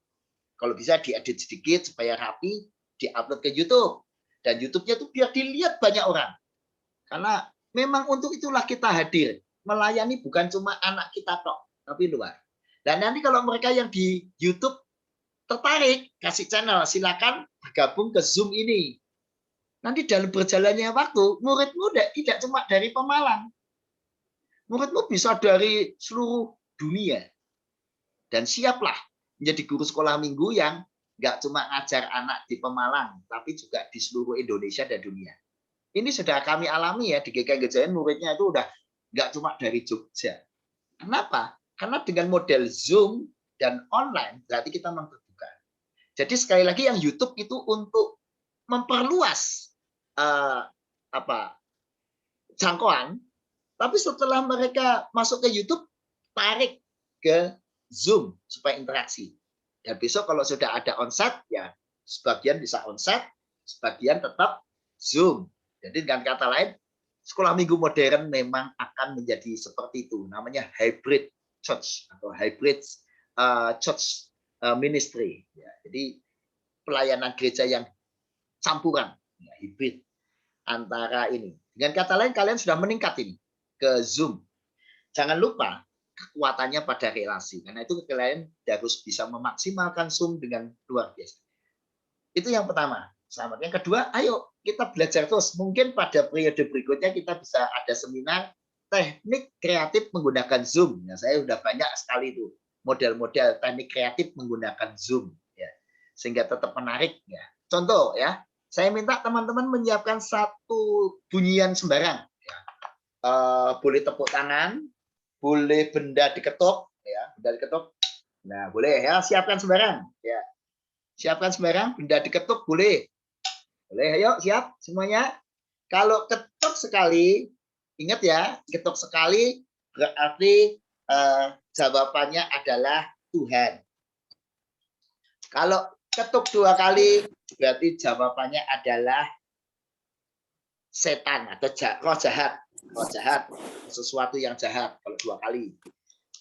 Kalau bisa diedit sedikit supaya rapi, diupload ke YouTube. Dan YouTube-nya itu biar dilihat banyak orang. Karena memang untuk itulah kita hadir. Melayani bukan cuma anak kita tok, tapi luar. Dan nanti kalau mereka yang di YouTube tertarik, kasih channel, silakan bergabung ke Zoom ini. Nanti dalam berjalannya waktu, muridmu tidak cuma dari Pemalang. Muridmu bisa dari seluruh dunia. Dan siaplah menjadi guru sekolah minggu yang nggak cuma ngajar anak di Pemalang, tapi juga di seluruh Indonesia dan dunia. Ini sudah kami alami ya, di GKI Gejayan muridnya itu udah nggak cuma dari Jogja. Kenapa? Karena dengan model Zoom dan online, berarti kita memang terbuka. Jadi sekali lagi yang YouTube itu untuk memperluas jangkauan, tapi setelah mereka masuk ke YouTube, tarik ke Zoom supaya interaksi. Dan besok kalau sudah ada onsite, ya sebagian bisa onsite, sebagian tetap Zoom. Jadi dengan kata lain, sekolah minggu modern memang akan menjadi seperti itu. Namanya hybrid church atau hybrid church ministry. Ya, jadi pelayanan gereja yang campuran, ya, hybrid antara ini. Dengan kata lain, kalian sudah meningkat ini ke Zoom. Jangan lupa kekuatannya pada relasi. Karena itu kalian harus bisa memaksimalkan Zoom dengan luar biasa. Itu yang pertama. Selamat. Yang kedua, ayo kita belajar terus. Mungkin pada periode berikutnya kita bisa ada seminar teknik kreatif menggunakan Zoom. Ya, saya sudah banyak sekali itu model-model teknik kreatif menggunakan Zoom. Ya, sehingga tetap menarik. Ya. Contoh ya, saya minta teman-teman menyiapkan satu bunyian sembarang. Ya. Boleh tepuk tangan, boleh benda diketuk, ya, benda diketuk. Nah, boleh ya, siapkan sembarang. Ya. Siapkan sembarang, benda diketuk boleh. Boleh, ayo siap semuanya. Kalau ketuk sekali, ingat ya, ketuk sekali berarti jawabannya adalah Tuhan. Kalau ketuk 2 kali, berarti jawabannya adalah setan atau roh jahat. Roh jahat, sesuatu yang jahat kalau 2 kali.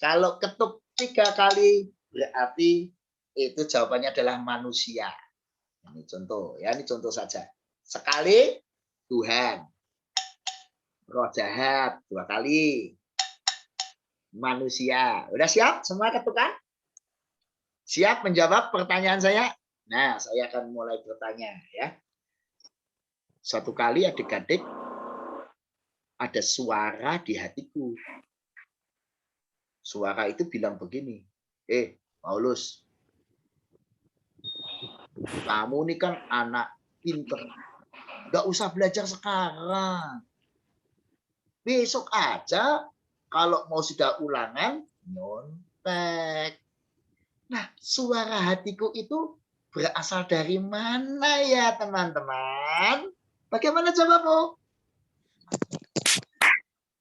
Kalau ketuk 3 kali, berarti itu jawabannya adalah manusia. Ini contoh ya, ini contoh saja. Sekali Tuhan, roh jahat 2 kali, manusia. Udah siap semua ketukan? Siap menjawab pertanyaan saya? Nah, saya akan mulai bertanya ya. 1 kali adik-adik ada suara di hatiku. Suara itu bilang begini, Paulus, kamu ini kan anak pinter. Nggak usah belajar sekarang. Besok aja kalau mau sudah ulangan, nyontek. Nah, suara hatiku itu berasal dari mana ya teman-teman? Bagaimana jawabmu?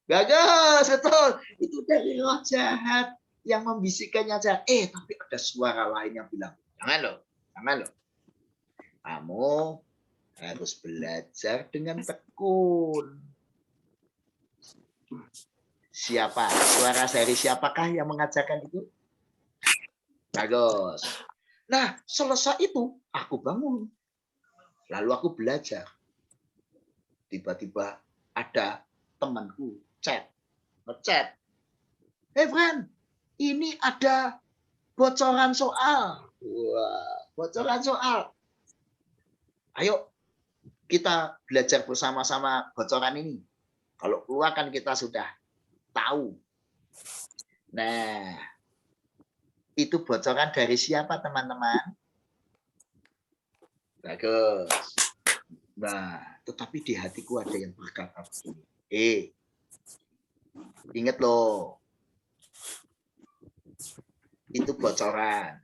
Bagus, betul. Itu dari roh jahat yang membisikkannya aja. Tapi ada suara lain yang bilang, jangan loh. Kamu harus belajar dengan tekun. Siapa? Suara dari siapakah yang mengajarkan itu? Bagus. Nah, selesai itu, aku bangun. Lalu aku belajar. Tiba-tiba ada temanku ngechat. Hey friend, ini ada bocoran soal. Wah, bocoran soal. Ayo kita belajar bersama-sama bocoran ini. Kalau keluar kan kita sudah tahu. Nah, itu bocoran dari siapa teman-teman? Bagus. Nah, tetapi di hatiku ada yang berkata begini. Ingat loh. Itu bocoran.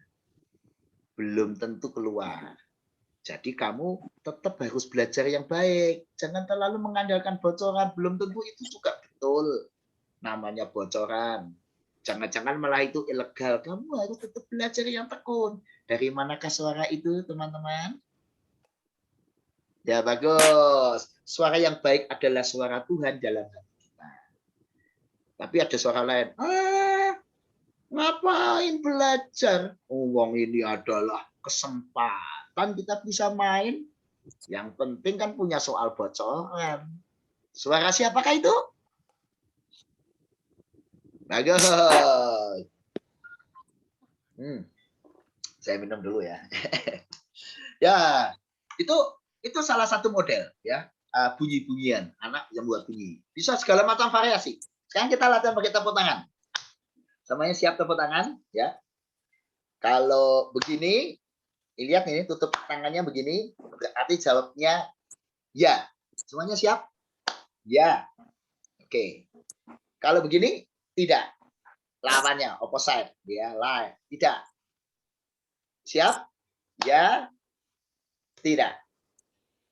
Belum tentu keluar. Jadi kamu tetap harus belajar yang baik. Jangan terlalu mengandalkan bocoran. Belum tentu itu juga betul. Namanya bocoran. Jangan-jangan malah itu ilegal. Kamu harus tetap belajar yang tekun. Dari manakah suara itu, teman-teman? Ya bagus. Suara yang baik adalah suara Tuhan dalam hati kita. Tapi ada suara lain. Ngapain belajar? Uang ini adalah kesempatan kita bisa main. Yang penting kan punya soal bocoran. Suara siapakah itu? Bagus. Saya minum dulu ya. Ya, itu salah satu model ya, bunyi-bunyian anak yang buat bunyi. Bisa segala macam variasi. Sekarang kita latihan pakai tepuk tangan. Semuanya siap tepuk tangan ya. Kalau begini, lihat ini tutup tangannya begini, berarti jawabnya ya. Semuanya siap? Ya. Oke. Kalau begini tidak. Lawannya opposite, ya, lain. Tidak. Siap? Ya. Tidak.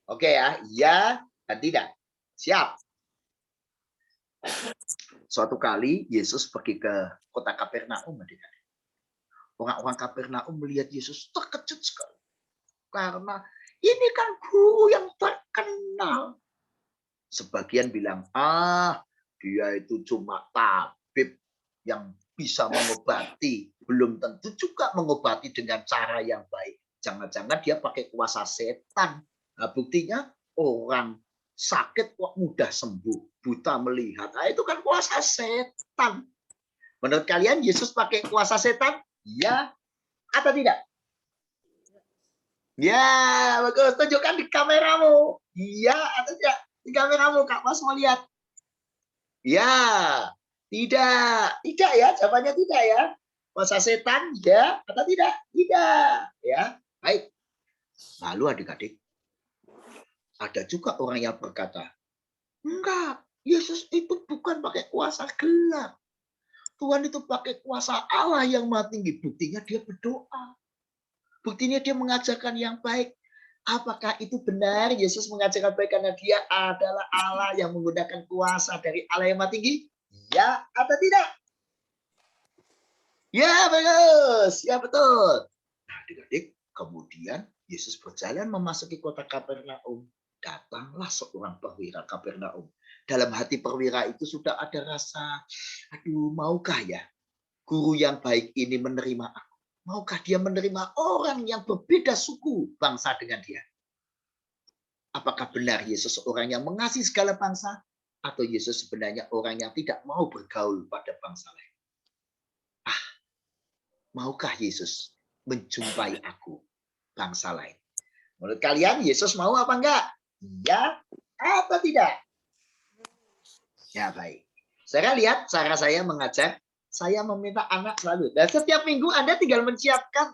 Oke ya dan tidak. Siap. Suatu kali Yesus pergi ke kota Kapernaum. Orang-orang Kapernaum melihat Yesus terkejut sekali. Karena ini kan guru yang terkenal. Sebagian bilang, dia itu cuma tabib yang bisa mengobati. Belum tentu juga mengobati dengan cara yang baik. Jangan-jangan dia pakai kuasa setan. Nah, buktinya orang sakit kok mudah sembuh. Buta melihat. Nah, itu kan kuasa setan. Menurut kalian Yesus pakai kuasa setan? Ya atau tidak? Ya, bagus. Tunjukkan di kameramu. Iya atau tidak? Di kameramu, Kak Mas mau lihat. Ya, tidak. Tidak ya, jawabannya tidak ya. Kuasa setan, ya atau tidak? Tidak. Ya, baik. Lalu adik-adik, ada juga orang yang berkata, enggak, Yesus itu bukan pakai kuasa gelap. Tuhan itu pakai kuasa Allah yang maha tinggi. Buktinya dia berdoa. Buktinya dia mengajarkan yang baik. Apakah itu benar Yesus mengajarkan baik karena dia adalah Allah yang menggunakan kuasa dari Allah yang maha tinggi? Ya atau tidak? Ya bagus, ya betul. Nah adik-adik, kemudian Yesus berjalan memasuki kota Kapernaum. Datanglah seorang perwira Kapernaum. Dalam hati perwira itu sudah ada rasa, aduh maukah ya guru yang baik ini menerima aku? Maukah dia menerima orang yang berbeda suku bangsa dengan dia? Apakah benar Yesus orang yang mengasihi segala bangsa? Atau Yesus sebenarnya orang yang tidak mau bergaul pada bangsa lain? Maukah Yesus menjumpai aku, bangsa lain? Menurut kalian Yesus mau apa enggak? Ya atau tidak? Ya baik. Saya lihat cara saya mengajar, saya meminta anak selalu. Dan setiap minggu Anda tinggal menyiapkan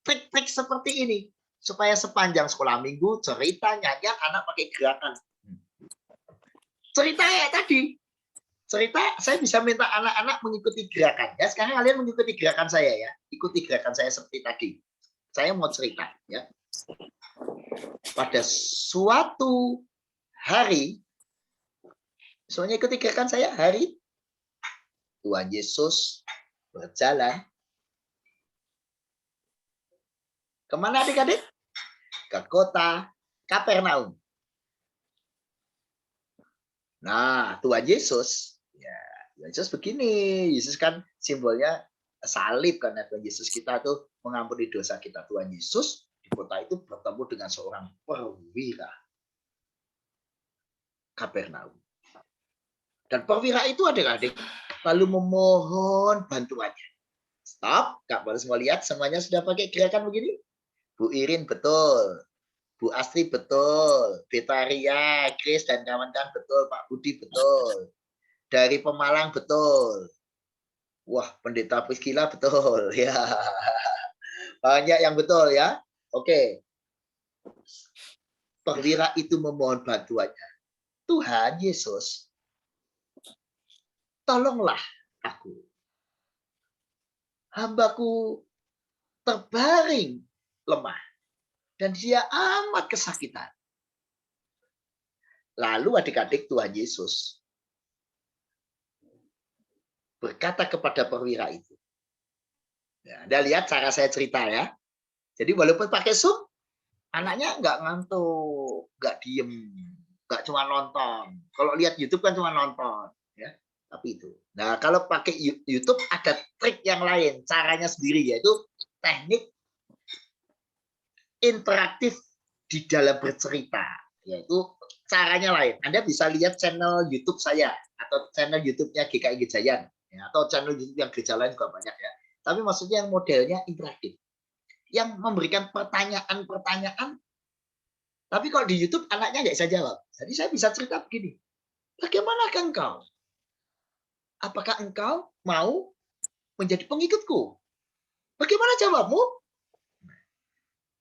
trik-trik seperti ini. Supaya sepanjang sekolah minggu, cerita, nyanyian, anak pakai gerakan. Cerita ya tadi. Cerita, saya bisa minta anak-anak mengikuti gerakan. Ya, sekarang kalian mengikuti gerakan saya ya. Ikuti gerakan saya seperti tadi. Saya mau cerita ya. Pada suatu hari, semuanya ikuti gerakan saya. Hari Tuhan Yesus berjalan. Kemana adik-adik? Ke kota Kapernaum. Nah, Tuhan Yesus, ya, Tuhan Yesus begini. Yesus kan simbolnya salib karena Tuhan Yesus kita tuh mengampuni dosa kita. Tuhan Yesus di kota itu bertemu dengan seorang perwira Kapernaum. Dan perwira itu adik-adik lalu memohon bantuannya. Stop, Kak baru semua lihat semuanya sudah pakai gerakan begini. Bu Irin betul. Bu Astri betul, Betaria, Chris dan kawan-kawan betul, Pak Budi betul, dari Pemalang betul, wah Pendeta Priscila betul, ya banyak yang betul ya. Oke, perwira itu memohon bantuannya. Tuhan Yesus, tolonglah aku, hambaku terbaring lemah. Dan dia amat kesakitan. Lalu adik-adik Tuhan Yesus berkata kepada perwira itu. Ya, Anda lihat cara saya cerita ya. Jadi walaupun pakai Zoom, Anaknya nggak ngantuk, nggak diem, nggak cuma nonton. Kalau lihat YouTube kan cuma nonton, ya. Tapi itu. Nah, kalau pakai YouTube ada trik yang lain, caranya sendiri, yaitu teknik interaktif di dalam bercerita, yaitu caranya lain. Anda bisa lihat channel YouTube saya atau channel YouTube-nya GKI Gejayan, ya, atau channel YouTube yang gereja lain juga banyak ya. Tapi maksudnya yang modelnya interaktif, yang memberikan pertanyaan-pertanyaan. Tapi kalau di YouTube anaknya nggak bisa jawab. Jadi saya bisa cerita begini, bagaimanakah engkau? Apakah engkau mau menjadi pengikutku? Bagaimana jawabmu?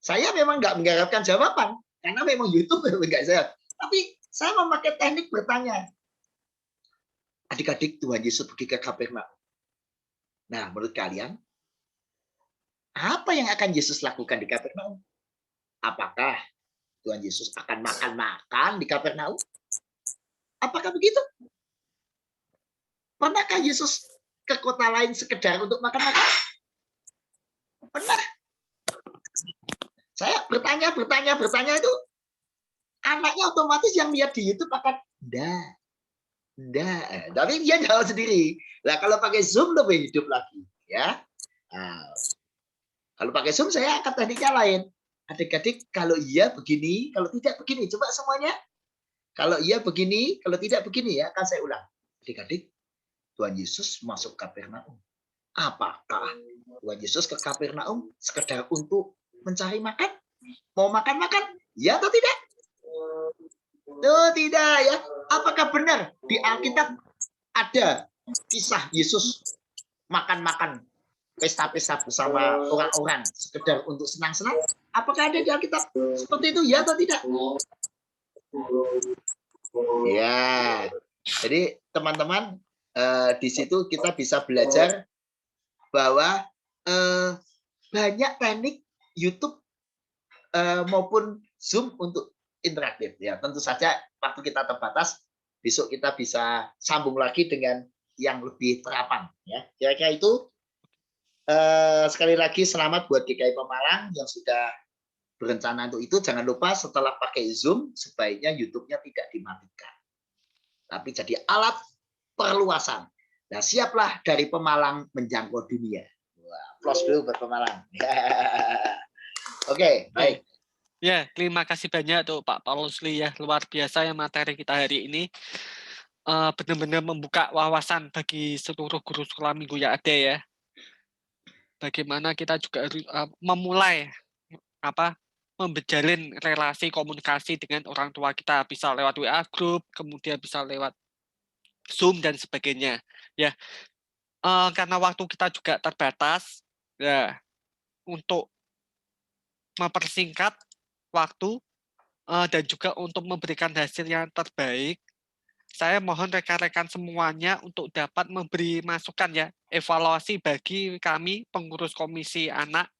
Saya memang nggak mengharapkan jawaban, karena memang YouTube nggak saya. Tapi saya memakai teknik bertanya. Adik-adik, Tuhan Yesus pergi ke Kapernaum. Nah, menurut kalian, apa yang akan Yesus lakukan di Kapernaum? Apakah Tuhan Yesus akan makan-makan di Kapernaum? Apakah begitu? Pernahkah Yesus ke kota lain sekedar untuk makan-makan? Pernah. Saya bertanya itu, anaknya otomatis yang lihat di YouTube akan, enggak. Tapi dia jawab sendiri. Nah, kalau pakai Zoom lebih hidup lagi, ya. Nah, kalau pakai Zoom saya akan tekniknya lain. Adik-adik, kalau iya begini, kalau tidak begini. Coba semuanya. Kalau iya begini, kalau tidak begini ya, akan saya ulang. Adik-adik, Tuhan Yesus masuk Kapernaum. Apakah Tuhan Yesus ke Kapernaum sekedar untuk mencari makan? Mau makan-makan? Ya atau tidak? Oh, tidak ya. Apakah benar di Alkitab ada kisah Yesus makan-makan, pesta-pesta bersama orang-orang sekedar untuk senang-senang? Apakah ada di Alkitab seperti itu? Ya atau tidak? Ya. Jadi teman-teman, di situ kita bisa belajar bahwa banyak teknik YouTube maupun Zoom untuk interaktif. Ya, tentu saja waktu kita terbatas. Besok kita bisa sambung lagi dengan yang lebih terapan. Ya, kira-kira itu. Sekali lagi selamat buat GKI Pemalang yang sudah berencana untuk itu. Jangan lupa setelah pakai Zoom sebaiknya YouTube-nya tidak dimatikan, tapi jadi alat perluasan. Nah, siaplah dari Pemalang menjangkau dunia. Wah, applause dulu buat Pemalang. Oke, baik. Ya, terima kasih banyak tuh Pak Paulus Lee ya, luar biasa ya materi kita hari ini. Benar-benar membuka wawasan bagi seluruh guru sekolah minggu yang ada ya. Bagaimana kita juga harus memulai memjalin relasi komunikasi dengan orang tua kita, bisa lewat WA group, kemudian bisa lewat Zoom dan sebagainya. Ya, karena waktu kita juga terbatas, ya untuk mempersingkat waktu dan juga untuk memberikan hasil yang terbaik, saya mohon rekan-rekan semuanya untuk dapat memberi masukan ya, evaluasi bagi kami pengurus komisi anak.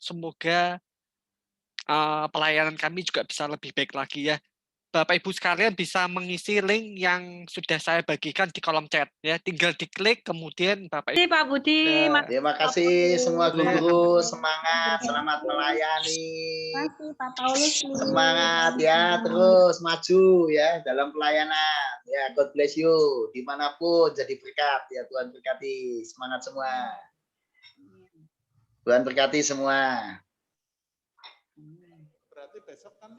Semoga pelayanan kami juga bisa lebih baik lagi ya. Bapak Ibu sekalian bisa mengisi link yang sudah saya bagikan di kolom chat ya. Tinggal diklik kemudian Bapak Ibu. Pak Budi. Terima kasih semua guru-guru, semangat, selamat melayani. Terima kasih Pak Paulus. Semangat ya, terus maju ya dalam pelayanan. Ya, God bless you. Dimanapun jadi berkat ya, Tuhan berkati. Semangat semua. Tuhan berkati semua. Berarti besok kan